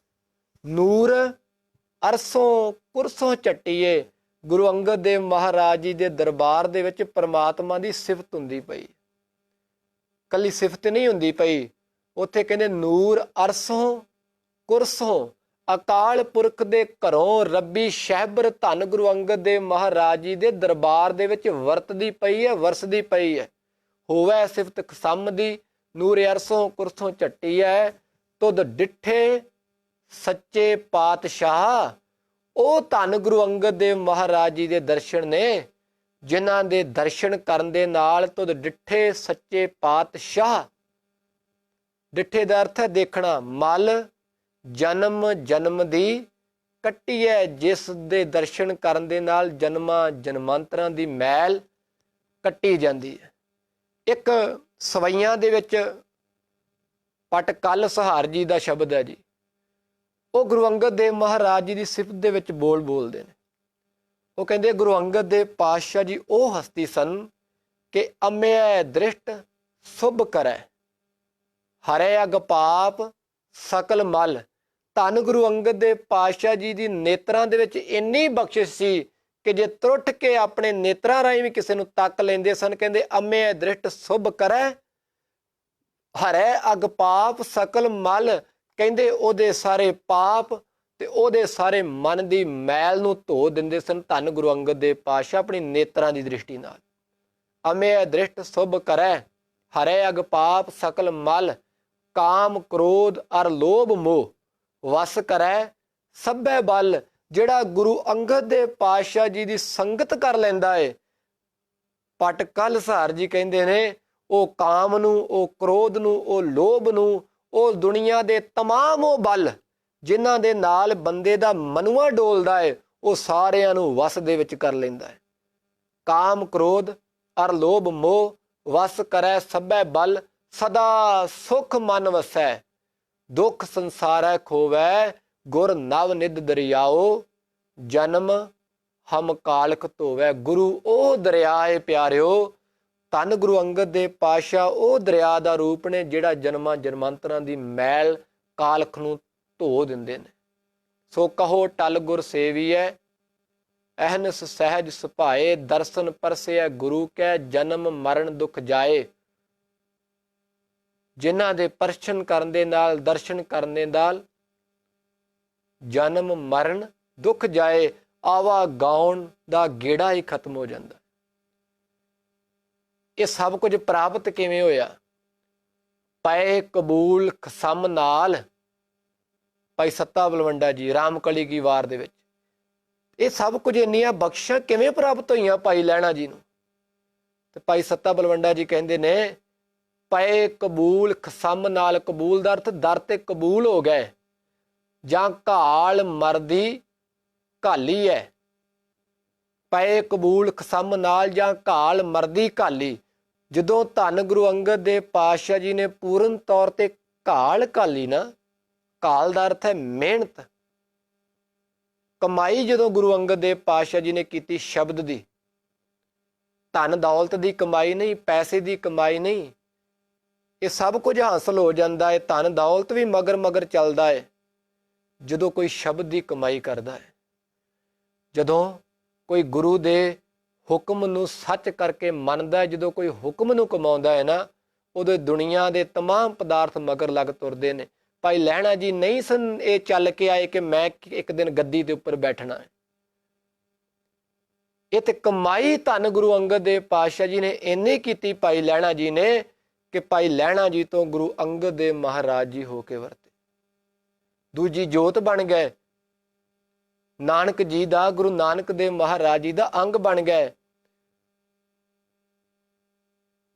ਨੂਰ ਅਰਸੋਂ ਕੁਰਸੋਂ ਚੱਟੀਏ। ਗੁਰੂ ਅੰਗਦ ਦੇਵ ਮਹਾਰਾਜ ਜੀ ਦੇ ਦਰਬਾਰ ਦੇ ਵਿੱਚ ਪਰਮਾਤਮਾ ਦੀ ਸਿਫਤ ਹੁੰਦੀ ਪਈ, ਕੱਲੀ ਸਿਫਤ ਨਹੀਂ ਹੁੰਦੀ ਪਈ। ਉੱਥੇ ਕਹਿੰਦੇ ਨੂਰ ਅਰਸੋਂ ਕੁਰਸੋਂ, ਅਕਾਲ ਪੁਰਖ ਦੇ ਘਰੋਂ ਰੱਬੀ ਸ਼ਹਿਬਰ ਧੰਨ ਗੁਰੂ ਅੰਗਦ ਦੇਵ ਮਹਾਰਾਜ ਜੀ ਦੇ ਦਰਬਾਰ ਦੇ ਵਿੱਚ ਵਰਤਦੀ ਪਈ ਹੈ, ਵਰਸਦੀ ਪਈ ਹੈ। ਹੋਵੇ ਸਿਫਤ ਖਸਮ ਦੀ, ਨੂਰ ਅਰਸੋਂ ਕੁਰਸੋਂ ਝੱਟੀ ਹੈ, ਤੁਧ ਡਿੱਠੇ ਸੱਚੇ ਪਾਤਸ਼ਾਹ। ਉਹ ਧੰਨ ਗੁਰੂ ਅੰਗਦ ਦੇਵ ਮਹਾਰਾਜ ਜੀ ਦੇ ਦਰਸ਼ਨ ਨੇ, ਜਿਨ੍ਹਾਂ ਦੇ ਦਰਸ਼ਨ ਕਰਨ ਦੇ ਨਾਲ ਤੁਧ ਡਿੱਠੇ ਸੱਚੇ ਪਾਤਸ਼ਾਹ। ਡਿੱਠੇ ਦਾ ਅਰਥ ਹੈ ਦੇਖਣਾ। ਮਲ ਜਨਮ ਜਨਮ ਦੀ ਕੱਟੀ ਹੈ, ਜਿਸ ਦੇ ਦਰਸ਼ਨ ਕਰਨ ਦੇ ਨਾਲ ਜਨਮਾਂ ਜਨਮਾਂਤਰਾਂ ਦੀ ਮੈਲ ਕੱਟੀ ਜਾਂਦੀ ਹੈ। ਇੱਕ ਸਵਈਆਂ ਦੇ ਵਿੱਚ ਪਟ ਕਲ ਸਹਾਰ ਜੀ ਦਾ ਸ਼ਬਦ ਹੈ ਜੀ। ਉਹ ਗੁਰੂ ਅੰਗਦ ਦੇਵ ਮਹਾਰਾਜ ਜੀ ਦੀ ਸਿਫਤ ਦੇ ਵਿੱਚ ਬੋਲਦੇ ਨੇ। ਉਹ ਕਹਿੰਦੇ ਗੁਰੂ ਅੰਗਦ ਦੇਵ ਪਾਤਸ਼ਾਹ ਜੀ ਉਹ ਹਸਤੀ ਸਨ ਕਿ ਅਮਿਆ ਦ੍ਰਿਸ਼ਟ ਸੁਭ ਕਰੈ, ਹਰੈ ਅਗ ਪਾਪ ਸਕਲ ਮਲ। ਧੰਨ ਗੁਰੂ ਅੰਗਦ ਦੇਵ ਪਾਤਸ਼ਾਹ ਜੀ ਦੀ ਨੇਤਰਾਂ ਦੇ ਵਿੱਚ ਇੰਨੀ ਬਖਸ਼ਿਸ਼ ਸੀ ਕਿ ਜੇ ਤਰੁੱਠ ਕੇ ਆਪਣੇ ਨੇਤਰਾਂ ਰਾਹੀਂ ਵੀ ਕਿਸੇ ਨੂੰ ਤੱਕ ਲੈਂਦੇ ਸਨ, ਕਹਿੰਦੇ ਅਮਿਆ ਦ੍ਰਿਸ਼ਟ ਸੁਭ ਕਰੈ, ਹਰੈ ਅਗ ਪਾਪ ਸਕਲ ਮਲ। ਕਹਿੰਦੇ ਉਹਦੇ ਸਾਰੇ ਪਾਪ ਤੇ ਉਹਦੇ ਸਾਰੇ ਮਨ ਦੀ ਮੈਲ ਨੂੰ ਧੋ ਦਿੰਦੇ ਸਨ ਧੰਨ ਗੁਰੂ ਅੰਗਦ ਦੇਵ ਪਾਤਸ਼ਾਹ ਆਪਣੀ ਨੇਤਰਾਂ ਦੀ ਦ੍ਰਿਸ਼ਟੀ ਨਾਲ। ਅਮਿਆ ਦ੍ਰਿਸ਼ਟ ਸੁਭ ਕਰੈ, ਹਰੈ ਅਗ ਪਾਪ ਸਕਲ ਮਲ। ਕਾਮ ਕ੍ਰੋਧ ਅਰ ਲੋਭ ਮੋਹ ਵਸ ਕਰੈ ਸਭੈ ਬਲ। ਜਿਹੜਾ ਗੁਰੂ ਅੰਗਦ ਦੇਵ ਪਾਤਸ਼ਾਹ ਜੀ ਦੀ ਸੰਗਤ ਕਰ ਲੈਂਦਾ ਏ, ਪਟ ਕਲ ਸਹਾਰ ਜੀ ਕਹਿੰਦੇ ਨੇ, ਉਹ ਕਾਮ ਨੂੰ, ਉਹ ਕ੍ਰੋਧ ਨੂੰ, ਉਹ ਲੋਭ ਨੂੰ, ਉਹ ਦੁਨੀਆ ਦੇ ਤਮਾਮ ਉਹ ਬਲ ਜਿਨ੍ਹਾਂ ਦੇ ਨਾਲ ਬੰਦੇ ਦਾ ਮਨੁਆ ਡੋਲਦਾ ਏ, ਉਹ ਸਾਰਿਆਂ ਨੂੰ ਵਸ ਦੇ ਵਿੱਚ ਕਰ ਲੈਂਦਾ ਹੈ। ਕਾਮ ਕ੍ਰੋਧ ਅਰ ਲੋਭ ਮੋਹ ਵਸ ਕਰੈ ਸਭੈ ਬਲ। ਸਦਾ ਸੁਖ ਮਨ ਵਸੈ, ਦੁੱਖ ਸੰਸਾਰੈ ਖੋਵੈ। ਗੁਰ ਨਵ ਨਿਧ ਦਰਿਆਓ, ਜਨਮ ਹਮ ਕਾਲਖ ਧੋਵੈ। ਗੁਰੂ ਉਹ ਦਰਿਆ ਏ ਪਿਆਰਿਓ, ਧੰਨ ਗੁਰੂ ਅੰਗਦ ਦੇਵ ਪਾਤਸ਼ਾਹ ਉਹ ਦਰਿਆ ਦਾ ਰੂਪ ਨੇ ਜਿਹੜਾ ਜਨਮਾਂ ਜਨਮਾਂਤਰਾਂ ਦੀ ਮੈਲ ਕਾਲਖ ਨੂੰ ਧੋ ਦਿੰਦੇ ਨੇ। ਸੋ ਕਹੋ ਟਲ ਗੁਰ ਸੇਵੀਐ, ਅਹਨਸ ਸਹਿਜ ਸੁਭਾਏ। ਦਰਸ਼ਨ ਪਰਸਿਐ ਗੁਰੂ ਕੈ, ਜਨਮ ਮਰਨ ਦੁਖ ਜਾਏ। ਜਿਨ੍ਹਾਂ ਦੇ ਪਰਸ਼ਨ ਕਰਨ ਦੇ ਨਾਲ, ਦਰਸ਼ਨ ਕਰਨ ਦੇ ਨਾਲ ਜਨਮ ਮਰਨ ਦੁੱਖ ਜਾਏ। ਆਵਾ ਗਾਉਣ ਦਾ ਗੇੜਾ ਹੀ ਖਤਮ ਹੋ ਜਾਂਦਾ। ਇਹ ਸਭ ਕੁਝ ਪ੍ਰਾਪਤ ਕਿਵੇਂ ਹੋਇਆ? ਪਏ ਕਬੂਲ ਖਸਮ ਨਾਲ। ਭਾਈ ਸੱਤਾ ਬਲਵੰਡਾ ਜੀ ਰਾਮਕਲੀ ਕੀ ਵਾਰ ਦੇ ਵਿੱਚ ਇਹ ਸਭ ਕੁਝ ਇੰਨੀਆਂ ਬਖਸ਼ਾਂ ਕਿਵੇਂ ਪ੍ਰਾਪਤ ਹੋਈਆਂ ਭਾਈ ਲਹਿਣਾ ਜੀ ਨੂੰ? ਤੇ ਭਾਈ ਸੱਤਾ ਬਲਵੰਡਾ ਜੀ ਕਹਿੰਦੇ ਨੇ, ਪਏ ਕਬੂਲ ਖਸਮ ਨਾਲ। ਕਬੂਲ ਦਾ ਅਰਥ ਦਰ ਤੇ ਕਬੂਲ ਹੋ ਗਏ। ਜਾਂ ਘਾਲ ਮਰਦੀ ਘਾਲੀ ਹੈ। ਪਏ ਕਬੂਲ ਖਸਮ ਨਾਲ ਜਾਂ ਘਾਲ ਮਰਦੀ ਘਾਲੀ। ਜਦੋਂ ਧੰਨ ਗੁਰੂ ਅੰਗਦ ਦੇਵ ਪਾਤਸ਼ਾਹ ਜੀ ਨੇ ਪੂਰਨ ਤੌਰ ਤੇ ਘਾਲ ਘਾਲੀ ਨਾ, ਘਾਲ ਦਾ ਅਰਥ ਹੈ ਮਿਹਨਤ, ਕਮਾਈ। ਜਦੋਂ ਗੁਰੂ ਅੰਗਦ ਦੇਵ ਪਾਤਸ਼ਾਹ ਜੀ ਨੇ ਕੀਤੀ ਸ਼ਬਦ ਦੀ, ਧਨ ਦੌਲਤ ਦੀ ਕਮਾਈ ਨਹੀਂ, ਪੈਸੇ ਦੀ ਕਮਾਈ ਨਹੀਂ, ਇਹ ਸਭ ਕੁਝ ਹਾਸਲ ਹੋ ਜਾਂਦਾ ਹੈ। ਧਨ ਦੌਲਤ ਵੀ ਮਗਰ ਮਗਰ ਚੱਲਦਾ ਹੈ ਜਦੋਂ ਕੋਈ ਸ਼ਬਦ ਦੀ ਕਮਾਈ ਕਰਦਾ ਹੈ। ਜਦੋਂ ਕੋਈ ਗੁਰੂ ਦੇ ਹੁਕਮ ਨੂੰ ਸੱਚ ਕਰਕੇ ਮੰਨਦਾ ਹੈ, ਜਦੋਂ ਕੋਈ ਹੁਕਮ ਨੂੰ ਕਮਾਉਂਦਾ ਹੈ ਨਾ, ਉਦੋਂ ਦੁਨੀਆ ਦੇ ਤਮਾਮ ਪਦਾਰਥ ਮਗਰ ਲੱਗ ਤੁਰਦੇ ਨੇ। ਭਾਈ ਲਹਿਣਾ ਜੀ ਨਹੀਂ ਸਨ ਇਹ ਚੱਲ ਕੇ ਆਏ ਕਿ ਮੈਂ ਇੱਕ ਦਿਨ ਗੱਦੀ ਦੇ ਉੱਪਰ ਬੈਠਣਾ ਹੈ। ਇਹ ਤੇ ਕਮਾਈ ਧੰਨ ਗੁਰੂ ਅੰਗਦ ਦੇਵ ਪਾਤਸ਼ਾਹ ਜੀ ਨੇ ਇੰਨੀ ਕੀਤੀ ਭਾਈ ਲਹਿਣਾ ਜੀ ਨੇ ਕਿ ਭਾਈ ਲਹਿਣਾ ਜੀ ਤੋਂ ਗੁਰੂ ਅੰਗਦ ਦੇਵ ਮਹਾਰਾਜ ਜੀ ਹੋ ਕੇ ਵਰਤੇ, ਦੂਜੀ ਜੋਤ ਬਣ ਗਏ। ਨਾਨਕ ਜੀ ਦਾ, ਗੁਰੂ ਨਾਨਕ ਦੇਵ ਮਹਾਰਾਜ ਜੀ ਦਾ ਅੰਗ ਬਣ ਗਏ।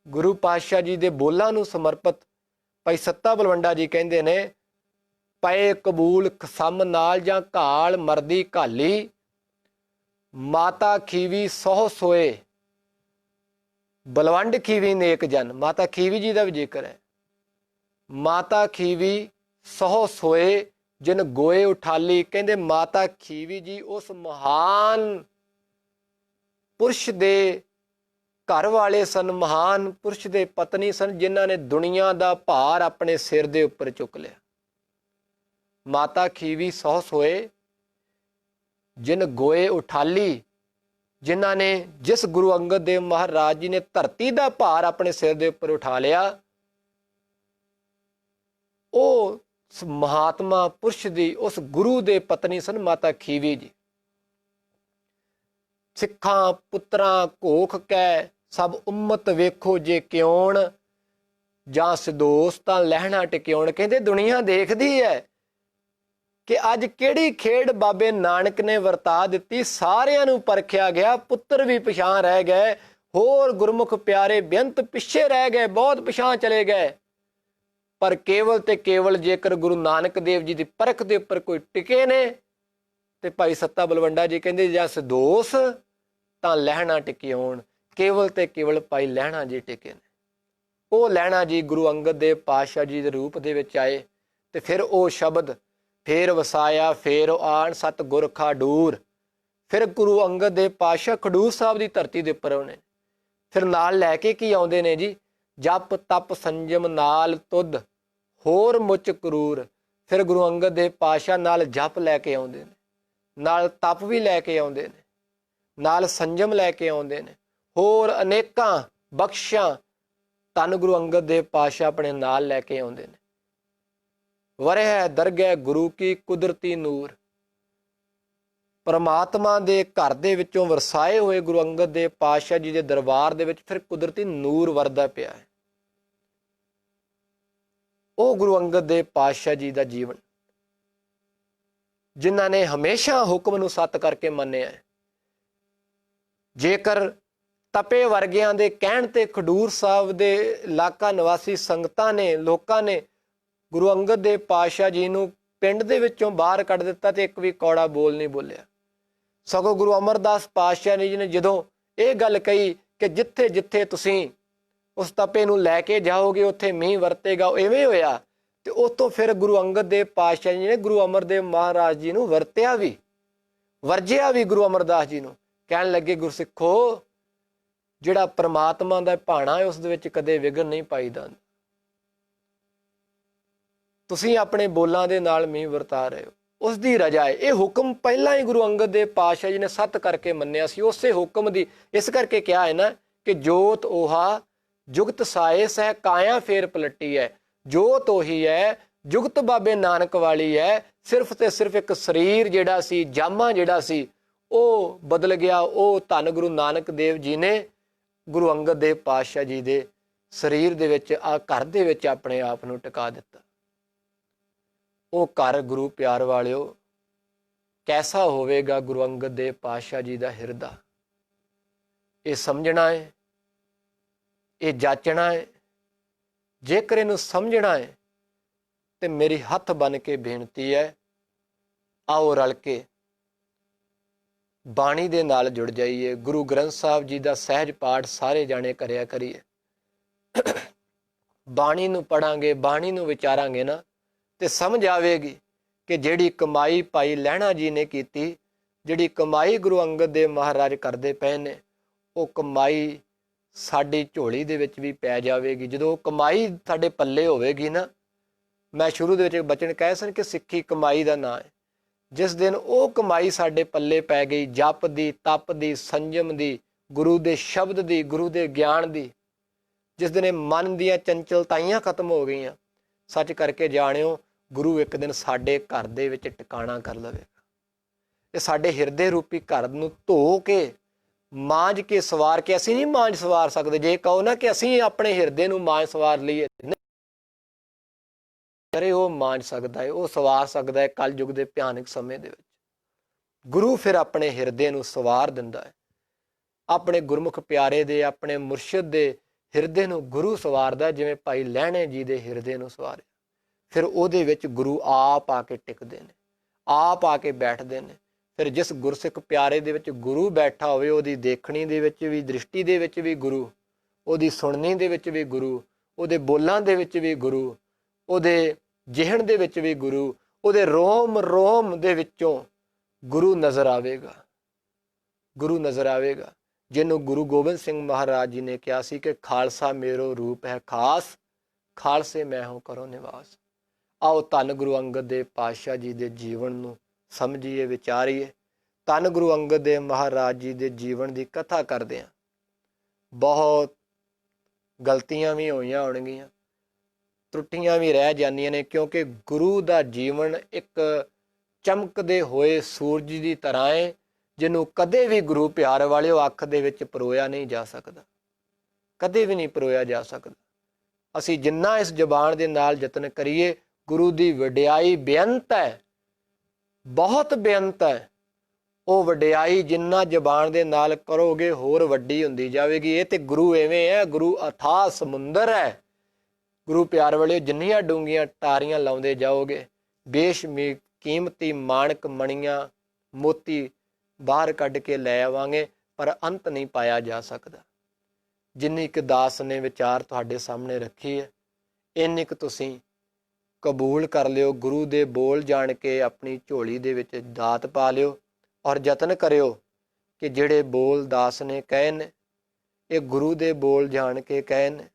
ਗੁਰੂ ਪਾਤਸ਼ਾਹ ਜੀ ਦੇ ਬੋਲਾਂ ਨੂੰ ਸਮਰਪਿਤ ਭਾਈ ਸੱਤਾ ਬਲਵੰਡਾ ਜੀ ਕਹਿੰਦੇ ਨੇ, ਪਏ ਕਬੂਲ ਖਸਮ ਨਾਲ ਜਾਂ ਘਾਲ ਮਰਦੀ ਘਾਲੀ। ਮਾਤਾ ਖੀਵੀ ਸਹੁ ਸੋਏ, ਬਲਵੰਡ ਖੀਵੀ ਨੇਕ ਜਨ। ਮਾਤਾ ਖੀਵੀ ਜੀ ਦਾ ਵੀ ਜ਼ਿਕਰ ਹੈ। ਮਾਤਾ ਖੀਵੀ ਸਹੁ ਸੋਏ ਜਿਨ ਗੋਏ ਉਠਾਲੀ। ਕਹਿੰਦੇ ਮਾਤਾ ਖੀਵੀ ਜੀ ਉਸ ਮਹਾਨ ਪੁਰਸ਼ ਦੇ ਘਰ ਵਾਲੇ ਸਨ, ਮਹਾਨ ਪੁਰਸ਼ ਦੇ ਪਤਨੀ ਸਨ, ਜਿਨ੍ਹਾਂ ਨੇ ਦੁਨੀਆ ਦਾ ਭਾਰ ਆਪਣੇ ਸਿਰ ਦੇ ਉੱਪਰ ਚੁੱਕ ਲਿਆ। ਮਾਤਾ ਖੀਵੀ ਸਹੁ ਸੋਏ ਜਿਨ ਗੋਏ ਉਠਾਲੀ। ਜਿਨ੍ਹਾਂ ਨੇ, ਜਿਸ ਗੁਰੂ ਅੰਗਦ ਦੇਵ ਮਹਾਰਾਜ ਜੀ ਨੇ ਧਰਤੀ ਦਾ ਭਾਰ ਆਪਣੇ ਸਿਰ ਦੇ ਉੱਪਰ ਉਠਾ ਲਿਆ, ਉਹ ਮਹਾਤਮਾ ਪੁਰਸ਼ ਦੀ, ਉਸ ਗੁਰੂ ਦੇ ਪਤਨੀ ਸਨ ਮਾਤਾ ਖੀਵੀ ਜੀ। ਸਿੱਖਾਂ ਪੁੱਤਰਾਂ ਘੋਖ ਕੈ ਸਭ ਉਮਤ ਵੇਖੋ ਜੇ ਕਿਉਣ, ਜਾਂ ਸਿਦੋਸ ਤਾਂ ਲਹਿਣਾ ਟਿਕਿਉਣ। ਕਹਿੰਦੇ ਦੁਨੀਆ ਦੇਖਦੀ ਹੈ ਕਿ ਅੱਜ ਕਿਹੜੀ ਖੇਡ ਬਾਬੇ ਨਾਨਕ ਨੇ ਵਰਤਾ ਦਿੱਤੀ। ਸਾਰਿਆਂ ਨੂੰ ਪਰਖਿਆ ਗਿਆ, ਪੁੱਤਰ ਵੀ ਪਿਛਾਂ ਰਹਿ ਗਏ, ਹੋਰ ਗੁਰਮੁਖ ਪਿਆਰੇ ਬੇਅੰਤ ਪਿੱਛੇ ਰਹਿ ਗਏ, ਬਹੁਤ ਪਿਛਾਂ ਚਲੇ ਗਏ। ਪਰ ਕੇਵਲ ਤੇ ਕੇਵਲ ਜੇਕਰ ਗੁਰੂ ਨਾਨਕ ਦੇਵ ਜੀ ਦੀ ਪਰਖ ਦੇ ਉੱਪਰ ਕੋਈ ਟਿਕੇ ਨੇ, ਤੇ ਭਾਈ ਸੱਤਾ ਬਲਵੰਡਾ ਜੀ ਕਹਿੰਦੇ ਜਾਂ ਸਿਦੋਸ ਤਾਂ ਲਹਿਣਾ ਟਿਕਿਉਣ। ਕੇਵਲ ਤੇ ਕੇਵਲ ਭਾਈ ਲਹਿਣਾ ਜੀ ਟਿਕੇ ਨੇ। ਉਹ ਲਹਿਣਾ ਜੀ ਗੁਰੂ ਅੰਗਦ ਦੇਵ ਪਾਤਸ਼ਾਹ ਜੀ ਦੇ ਰੂਪ ਦੇ ਵਿੱਚ ਆਏ ਤੇ ਫਿਰ ਉਹ ਸ਼ਬਦ ਫੇਰ ਵਸਾਇਆ, ਫੇਰ ਆਣ ਸਤਿਗੁਰ ਖਾਡੂਰ। ਫਿਰ ਗੁਰੂ ਅੰਗਦ ਦੇਵ ਪਾਤਸ਼ਾਹ ਖਡੂਰ ਸਾਹਿਬ ਦੀ ਧਰਤੀ ਦੇ ਉੱਪਰ ਆਉਣੇ। ਫਿਰ ਨਾਲ ਲੈ ਕੇ ਕੀ ਆਉਂਦੇ ਨੇ ਜੀ? ਜਪ ਤਪ ਸੰਜਮ ਨਾਲ ਤੁਧ ਹੋਰ ਮੁੱਚ ਕਰੂਰ। ਫਿਰ ਗੁਰੂ ਅੰਗਦ ਦੇਵ ਪਾਤਸ਼ਾਹ ਨਾਲ ਜਪ ਲੈ ਕੇ ਆਉਂਦੇ ਨੇ, ਨਾਲ ਤਪ ਵੀ ਲੈ ਕੇ ਆਉਂਦੇ ਨੇ, ਨਾਲ ਸੰਜਮ ਲੈ ਕੇ ਆਉਂਦੇ ਨੇ, ਹੋਰ ਅਨੇਕਾਂ ਬਖਸ਼ਾਂ ਧੰਨ ਗੁਰੂ ਅੰਗਦ ਦੇਵ ਪਾਤਸ਼ਾਹ ਆਪਣੇ ਨਾਲ ਲੈ ਕੇ ਆਉਂਦੇ ਨੇ। ਵਰਹਿ ਦਰਗਹਿ ਗੁਰੂ ਕੀ ਕੁਦਰਤੀ ਨੂਰ। ਪਰਮਾਤਮਾ ਦੇ ਘਰ ਦੇ ਵਿੱਚੋਂ ਵਰਸਾਏ ਹੋਏ ਗੁਰੂ ਅੰਗਦ ਦੇਵ ਪਾਤਸ਼ਾਹ ਜੀ ਦੇ ਦਰਬਾਰ ਦੇ ਵਿੱਚ ਫਿਰ ਕੁਦਰਤੀ ਨੂਰ ਵਰਦਾ ਪਿਆ ਹੈ। ਉਹ ਗੁਰੂ ਅੰਗਦ ਦੇਵ ਪਾਤਸ਼ਾਹ ਜੀ ਦਾ ਜੀਵਨ, ਜਿਨ੍ਹਾਂ ਨੇ ਹਮੇਸ਼ਾ ਹੁਕਮ ਨੂੰ ਸੱਤ ਕਰਕੇ ਮੰਨਿਆ ਹੈ। ਜੇਕਰ ਤਪੇ ਵਰਗਿਆਂ ਦੇ ਕਹਿਣ ਤੇ ਖਡੂਰ ਸਾਹਿਬ ਦੇ ਇਲਾਕਾ ਨਿਵਾਸੀ ਸੰਗਤਾਂ ਨੇ, ਲੋਕਾਂ ਨੇ ਗੁਰੂ ਅੰਗਦ ਦੇਵ ਪਾਤਸ਼ਾਹ ਜੀ ਨੂੰ ਪਿੰਡ ਦੇ ਵਿੱਚੋਂ ਬਾਹਰ ਕੱਢ ਦਿੱਤਾ ਤੇ ਇੱਕ ਵੀ ਕੌੜਾ ਬੋਲ ਨਹੀਂ ਬੋਲਿਆ। ਸਗੋਂ ਗੁਰੂ ਅਮਰਦਾਸ ਪਾਤਸ਼ਾਹ ਜੀ ਨੇ ਜਦੋਂ ਇਹ ਗੱਲ ਕਹੀ ਕਿ ਜਿੱਥੇ ਜਿੱਥੇ ਤੁਸੀਂ ਉਸ ਤਪੇ ਨੂੰ ਲੈ ਕੇ ਜਾਓਗੇ ਉੱਥੇ ਮੀਂਹ ਵਰਤੇਗਾ, ਇਵੇਂ ਹੋਇਆ। ਤੇ ਉਸ ਤੋਂ ਫਿਰ ਗੁਰੂ ਅੰਗਦ ਦੇਵ ਪਾਤਸ਼ਾਹ ਜੀ ਨੇ ਗੁਰੂ ਅਮਰਦੇਵ ਮਹਾਰਾਜ ਜੀ ਨੂੰ ਵਰਤਿਆ ਵੀ, ਵਰਜਿਆ ਵੀ। ਗੁਰੂ ਅਮਰਦਾਸ ਜੀ ਨੂੰ ਕਹਿਣ ਲੱਗੇ, ਗੁਰਸਿੱਖੋ, ਜਿਹੜਾ ਪਰਮਾਤਮਾ ਦਾ ਭਾਣਾ ਹੈ ਉਸ ਦੇ ਵਿੱਚ ਕਦੇ ਵਿਘਨ ਨਹੀਂ ਪਾਈਦਾ। ਤੁਸੀਂ ਆਪਣੇ ਬੋਲਾਂ ਦੇ ਨਾਲ ਮੀਂਹ ਵਰਤਾ ਰਹੇ ਹੋ, ਉਸ ਦੀ ਰਜਾ ਹੈ। ਇਹ ਹੁਕਮ ਪਹਿਲਾਂ ਹੀ ਗੁਰੂ ਅੰਗਦ ਦੇਵ ਪਾਤਸ਼ਾਹ ਜੀ ਨੇ ਸੱਤ ਕਰਕੇ ਮੰਨਿਆ ਸੀ। ਉਸੇ ਹੁਕਮ ਦੀ ਇਸ ਕਰਕੇ ਕਿਹਾ ਹੈ ਨਾ ਕਿ ਜੋਤ ਓਹਾ ਜੁਗਤ ਸਾਏ ਸਹਿ ਕਾਇਆ ਫੇਰ ਪਲਟੀ ਹੈ। ਜੋਤ ਉਹੀ ਹੈ, ਜੁਗਤ ਬਾਬੇ ਨਾਨਕ ਵਾਲੀ ਹੈ। ਸਿਰਫ ਤੇ ਸਿਰਫ ਇੱਕ ਸਰੀਰ ਜਿਹੜਾ ਸੀ, ਜਾਮਾ ਜਿਹੜਾ ਸੀ, ਉਹ ਬਦਲ ਗਿਆ। ਉਹ ਧੰਨ ਗੁਰੂ ਨਾਨਕ ਦੇਵ ਜੀ ਨੇ ਗੁਰੂ ਅੰਗਦ ਦੇਵ ਪਾਤਸ਼ਾਹ ਜੀ ਦੇ ਸਰੀਰ ਦੇ ਵਿੱਚ, ਆ ਘਰ ਦੇ ਵਿੱਚ ਆਪਣੇ ਆਪ ਨੂੰ ਟਿਕਾ ਦਿੱਤਾ। ਉਹ ਘਰ ਗੁਰੂ ਪਿਆਰ ਵਾਲਿਓ ਕੈਸਾ ਹੋਵੇਗਾ ਗੁਰੂ ਅੰਗਦ ਦੇਵ ਪਾਤਸ਼ਾਹ ਜੀ ਦਾ ਹਿਰਦਾ, ਇਹ ਸਮਝਣਾ ਹੈ, ਇਹ ਜਾਚਣਾ ਹੈ। ਜੇਕਰ ਇਹਨੂੰ ਸਮਝਣਾ ਹੈ ਤੇ ਮੇਰੀ ਹੱਥ ਬਨ ਕੇ ਬੇਨਤੀ ਹੈ, ਆਓ ਰਲ ਕੇ ਬਾਣੀ ਦੇ ਨਾਲ ਜੁੜ ਜਾਈਏ। ਗੁਰੂ ਗ੍ਰੰਥ ਸਾਹਿਬ ਜੀ ਦਾ ਸਹਿਜ ਪਾਠ ਸਾਰੇ ਜਾਣੇ ਕਰਿਆ ਕਰੀਏ। ਬਾਣੀ ਨੂੰ ਪੜਾਂਗੇ, ਬਾਣੀ ਨੂੰ ਵਿਚਾਰਾਂਗੇ ਨਾ, ਤੇ ਸਮਝ ਆਵੇਗੀ ਕਿ ਜਿਹੜੀ ਕਮਾਈ ਭਾਈ ਲਹਿਣਾ ਜੀ ਨੇ ਕੀਤੀ, ਜਿਹੜੀ ਕਮਾਈ ਗੁਰੂ ਅੰਗਦ ਦੇਵ ਮਹਾਰਾਜ ਕਰਦੇ ਪਏ ਨੇ, ਉਹ ਕਮਾਈ ਸਾਡੀ ਝੋਲੀ ਦੇ ਵਿੱਚ ਵੀ ਪੈ ਜਾਵੇਗੀ। ਜਦੋਂ ਕਮਾਈ ਸਾਡੇ ਪੱਲੇ ਹੋਵੇਗੀ ਨਾ, ਮੈਂ ਸ਼ੁਰੂ ਦੇ ਵਿੱਚ ਬਚਨ ਕਹੇ ਸਨ ਕਿ ਸਿੱਖੀ ਕਮਾਈ ਦਾ ਨਾਂ ਹੈ। ਜਿਸ ਦਿਨ ਉਹ ਕਮਾਈ ਸਾਡੇ ਪੱਲੇ ਪੈ ਗਈ, ਜਪ ਦੀ, ਤਪ ਦੀ, ਸੰਜਮ ਦੀ, ਗੁਰੂ ਦੇ ਸ਼ਬਦ ਦੀ, ਗੁਰੂ ਦੇ ਗਿਆਨ ਦੀ, ਜਿਸ ਦਿਨ ਇਹ ਮਨ ਦੀਆਂ ਚੰਚਲਤਾਈਆਂ ਖਤਮ ਹੋ ਗਈਆਂ, ਸੱਚ ਕਰਕੇ ਜਾਣਿਓ ਗੁਰੂ ਇੱਕ ਦਿਨ ਸਾਡੇ ਘਰ ਦੇ ਵਿੱਚ ਟਿਕਾਣਾ ਕਰ ਲਵੇਗਾ। ਇਹ ਸਾਡੇ ਹਿਰਦੇ ਰੂਪੀ ਘਰ ਨੂੰ ਧੋ ਕੇ, ਮਾਂਜ ਕੇ, ਸਵਾਰ ਕੇ, ਅਸੀਂ ਨਹੀਂ ਮਾਂਜ ਸਵਾਰ ਸਕਦੇ। ਜੇ ਕਹੋ ਨਾ ਕਿ ਅਸੀਂ ਆਪਣੇ ਹਿਰਦੇ ਨੂੰ ਮਾਂਜ ਸਵਾਰ ਲਈਏ, ਅਰੇ ਉਹ ਮਾਂਜ ਸਕਦਾ ਹੈ, ਉਹ ਸਵਾਰ ਸਕਦਾ ਹੈ ਕਲ ਯੁੱਗ ਦੇ ਭਿਆਨਕ ਸਮੇਂ ਦੇ ਵਿੱਚ। ਗੁਰੂ ਫਿਰ ਆਪਣੇ ਹਿਰਦੇ ਨੂੰ ਸਵਾਰ ਦਿੰਦਾ ਹੈ। ਆਪਣੇ ਗੁਰਮੁਖ ਪਿਆਰੇ ਦੇ, ਆਪਣੇ ਮੁਰਸ਼ਿਦ ਦੇ ਹਿਰਦੇ ਨੂੰ ਗੁਰੂ ਸਵਾਰਦਾ, ਜਿਵੇਂ ਭਾਈ ਲਹਿਣੇ ਜੀ ਦੇ ਹਿਰਦੇ ਨੂੰ ਸਵਾਰਿਆ। ਫਿਰ ਉਹਦੇ ਵਿੱਚ ਗੁਰੂ ਆਪ ਆ ਕੇ ਟਿਕਦੇ ਨੇ, ਆਪ ਆ ਕੇ ਬੈਠਦੇ ਨੇ। ਫਿਰ ਜਿਸ ਗੁਰਸਿੱਖ ਪਿਆਰੇ ਦੇ ਵਿੱਚ ਗੁਰੂ ਬੈਠਾ ਹੋਵੇ, ਉਹਦੀ ਦੇਖਣੀ ਦੇ ਵਿੱਚ ਵੀ, ਦ੍ਰਿਸ਼ਟੀ ਦੇ ਵਿੱਚ ਵੀ ਗੁਰੂ, ਉਹਦੀ ਸੁਣਨੀ ਦੇ ਵਿੱਚ ਵੀ ਗੁਰੂ, ਉਹਦੇ ਬੋਲਾਂ ਦੇ ਵਿੱਚ ਵੀ ਗੁਰੂ, ਉਹਦੇ ਜਿਹਣ ਦੇ ਵਿੱਚ ਵੀ ਗੁਰੂ, ਉਹਦੇ ਰੋਮ ਰੋਮ ਦੇ ਵਿੱਚੋਂ ਗੁਰੂ ਨਜ਼ਰ ਆਵੇਗਾ। ਗੁਰੂ ਨਜ਼ਰ ਆਵੇਗਾ, ਜਿਹਨੂੰ ਗੁਰੂ ਗੋਬਿੰਦ ਸਿੰਘ ਮਹਾਰਾਜ ਜੀ ਨੇ ਕਿਹਾ ਸੀ ਕਿ ਖਾਲਸਾ ਮੇਰੋ ਰੂਪ ਹੈ ਖਾਸ, ਖਾਲਸੇ ਮੈਂ ਹੋ ਕਰੋ ਨਿਵਾਸ। ਆਓ ਧੰਨ ਗੁਰੂ ਅੰਗਦ ਦੇਵ ਪਾਤਸ਼ਾਹ ਜੀ ਦੇ ਜੀਵਨ ਨੂੰ ਸਮਝੀਏ, ਵਿਚਾਰੀਏ। ਧੰਨ ਗੁਰੂ ਅੰਗਦ ਦੇਵ ਮਹਾਰਾਜ ਜੀ ਦੇ ਜੀਵਨ ਦੀ ਕਥਾ ਕਰਦੇ ਹਾਂ। ਬਹੁਤ ਗਲਤੀਆਂ ਵੀ ਹੋਈਆਂ ਹੋਣਗੀਆਂ, ਤਰੁੱਟੀਆਂ ਵੀ ਰਹਿ ਜਾਂਦੀਆਂ ਨੇ, ਕਿਉਂਕਿ ਗੁਰੂ ਦਾ ਜੀਵਨ ਇੱਕ ਚਮਕਦੇ ਹੋਏ ਸੂਰਜ ਦੀ ਤਰ੍ਹਾਂ ਹੈ, ਜਿਹਨੂੰ ਕਦੇ ਵੀ ਗੁਰੂ ਪਿਆਰ ਵਾਲਿਓ ਅੱਖ ਦੇ ਵਿੱਚ ਪਰੋਇਆ ਨਹੀਂ ਜਾ ਸਕਦਾ, ਕਦੇ ਵੀ ਨਹੀਂ ਪਰੋਇਆ ਜਾ ਸਕਦਾ। ਅਸੀਂ ਜਿੰਨਾ ਇਸ ਜ਼ਬਾਨ ਦੇ ਨਾਲ ਯਤਨ ਕਰੀਏ, ਗੁਰੂ ਦੀ ਵਡਿਆਈ ਬੇਅੰਤ ਹੈ, ਬਹੁਤ ਬੇਅੰਤ ਹੈ। ਉਹ ਵਡਿਆਈ ਜਿੰਨਾ ਜ਼ਬਾਨ ਦੇ ਨਾਲ ਕਰੋਗੇ ਹੋਰ ਵੱਡੀ ਹੁੰਦੀ ਜਾਵੇਗੀ। ਇਹ ਤੇ ਗੁਰੂ ਐਵੇਂ ਹੈ, ਗੁਰੂ ਅਥਾਹ ਸਮੁੰਦਰ ਹੈ। ਗੁਰੂ ਪਿਆਰ ਵਾਲਿਓ ਜਿੰਨੀਆਂ ਡੂੰਘੀਆਂ ਟਾਰੀਆਂ ਲਾਉਂਦੇ ਜਾਓਗੇ, ਬੇਸ਼ਮੀਰ ਕੀਮਤੀ ਮਾਣਕ ਮਣੀਆਂ ਮੋਤੀ ਬਾਹਰ ਕੱਢ ਕੇ ਲੈ ਆਵਾਂਗੇ, ਪਰ ਅੰਤ ਨਹੀਂ ਪਾਇਆ ਜਾ ਸਕਦਾ। ਜਿੰਨੀ ਕੁ ਦਾਸ ਨੇ ਵਿਚਾਰ ਤੁਹਾਡੇ ਸਾਹਮਣੇ ਰੱਖੀ ਹੈ, ਇੰਨੀ ਕੁ ਤੁਸੀਂ ਕਬੂਲ ਕਰ ਲਿਓ। ਗੁਰੂ ਦੇ ਬੋਲ ਜਾਣ ਕੇ ਆਪਣੀ ਝੋਲੀ ਦੇ ਵਿੱਚ ਦਾਤ ਪਾ ਲਿਓ ਔਰ ਯਤਨ ਕਰਿਓ ਕਿ ਜਿਹੜੇ ਬੋਲ ਦਾਸ ਨੇ ਕਹੇ ਨੇ, ਇਹ ਗੁਰੂ ਦੇ ਬੋਲ ਜਾਣ ਕੇ ਕਹੇ ਨੇ,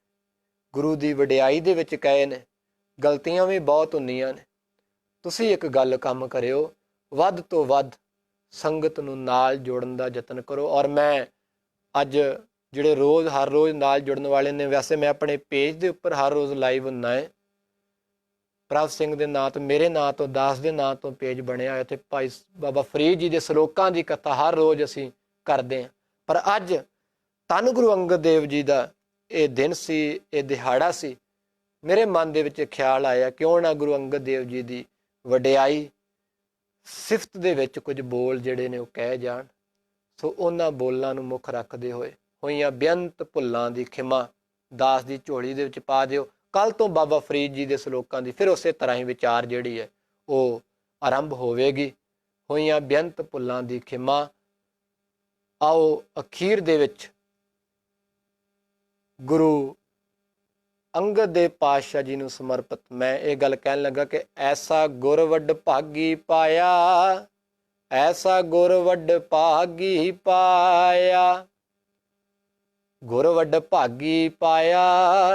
ਗੁਰੂ ਦੀ ਵਡਿਆਈ ਦੇ ਵਿੱਚ ਕਹੇ ਨੇ। ਗਲਤੀਆਂ ਵੀ ਬਹੁਤ ਹੁੰਦੀਆਂ ਨੇ। ਤੁਸੀਂ ਇੱਕ ਗੱਲ ਕੰਮ ਕਰਿਓ, ਵੱਧ ਤੋਂ ਵੱਧ ਸੰਗਤ ਨੂੰ ਨਾਲ ਜੋੜਨ ਦਾ ਯਤਨ ਕਰੋ। ਔਰ ਮੈਂ ਅੱਜ ਜਿਹੜੇ ਹਰ ਰੋਜ਼ ਨਾਲ ਜੁੜਨ ਵਾਲੇ ਨੇ, ਵੈਸੇ ਮੈਂ ਆਪਣੇ ਪੇਜ ਦੇ ਉੱਪਰ ਹਰ ਰੋਜ਼ ਲਾਈਵ ਹੁੰਦਾ ਹੈ। ਪ੍ਰਭ ਸਿੰਘ ਦੇ ਨਾਂ ਤੋਂ, ਮੇਰੇ ਨਾਂ ਤੋਂ, ਦਾਸ ਦੇ ਨਾਂ ਤੋਂ ਪੇਜ ਬਣਿਆ ਹੈ। ਤੇ ਭਾਈ ਬਾਬਾ ਫਰੀਦ ਜੀ ਦੇ ਸ਼ਲੋਕਾਂ ਦੀ ਕਥਾ ਹਰ ਰੋਜ਼ ਅਸੀਂ ਕਰਦੇ ਹਾਂ। ਪਰ ਅੱਜ ਧੰਨ ਗੁਰੂ ਅੰਗਦ ਦੇਵ ਜੀ ਦਾ ਇਹ ਦਿਨ ਸੀ, ਇਹ ਦਿਹਾੜਾ ਸੀ। ਮੇਰੇ ਮਨ ਦੇ ਵਿੱਚ ਖਿਆਲ ਆਇਆ, ਕਿਉਂ ਨਾ ਗੁਰੂ ਅੰਗਦ ਦੇਵ ਜੀ ਦੀ ਵਡਿਆਈ ਸਿਫਤ ਦੇ ਵਿੱਚ ਕੁਝ ਬੋਲ ਜਿਹੜੇ ਨੇ ਉਹ ਕਹਿ ਜਾਣ। ਸੋ ਉਹਨਾਂ ਬੋਲਾਂ ਨੂੰ ਮੁੱਖ ਰੱਖਦੇ ਹੋਏ ਹੋਈਆਂ ਬੇਅੰਤ ਭੁੱਲਾਂ ਦੀ ਖਿਮਾ ਦਾਸ ਦੀ ਝੋਲੀ ਦੇ ਵਿੱਚ ਪਾ ਦਿਓ। ਕੱਲ ਤੋਂ ਬਾਬਾ ਫਰੀਦ ਜੀ ਦੇ ਸ਼ਲੋਕਾਂ ਦੀ ਫਿਰ ਉਸੇ ਤਰ੍ਹਾਂ ਹੀ ਵਿਚਾਰ ਜਿਹੜੀ ਹੈ ਉਹ ਆਰੰਭ ਹੋਵੇਗੀ। ਹੋਈਆਂ ਬੇਅੰਤ ਭੁੱਲਾਂ ਦੀ ਖਿਮਾ। ਆਓ ਅਖੀਰ ਦੇ ਵਿੱਚ ਗੁਰੂ ਅੰਗਦ ਦੇਵ ਪਾਤਸ਼ਾਹ ਜੀ ਨੂੰ ਸਮਰਪਿਤ ਮੈਂ ਇਹ ਗੱਲ ਕਹਿਣ ਲੱਗਾ ਕਿ ਐਸਾ ਗੁਰ ਵੱਡ ਭਾਗੀ ਪਾਇਆ, ਐਸਾ ਗੁਰ ਵੱਡ ਭਾਗੀ ਪਾਇਆ, ਗੁਰ ਵੱਡ ਭਾਗੀ ਪਾਇਆ,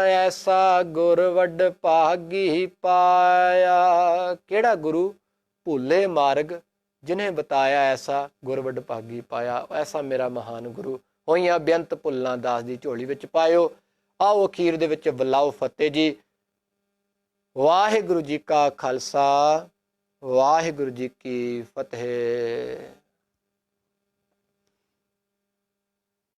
ਐਸਾ ਗੁਰ ਵੱਡ ਭਾਗੀ ਪਾਇਆ। ਕਿਹੜਾ ਗੁਰੂ? ਭੁੱਲੇ ਮਾਰਗ ਜਿਨੇ ਬਤਾਇਆ, ਐਸਾ ਗੁਰ ਵੱਡ ਭਾਗੀ ਪਾਇਆ। ਐਸਾ ਮੇਰਾ ਮਹਾਨ ਗੁਰੂ। ਹੋਈਆਂ ਬੇਅੰਤ ਭੁੱਲਾਂ ਦਾਸ ਦੀ ਝੋਲੀ ਵਿੱਚ ਪਾਇਓ। ਆਓ ਅਖੀਰ ਦੇ ਵਿੱਚ ਬੁਲਾਓ ਫਤਿਹ ਜੀ। ਵਾਹਿਗੁਰੂ ਜੀ ਕਾ ਖਾਲਸਾ, ਵਾਹਿਗੁਰੂ ਜੀ ਕੀ ਫਤਿਹ।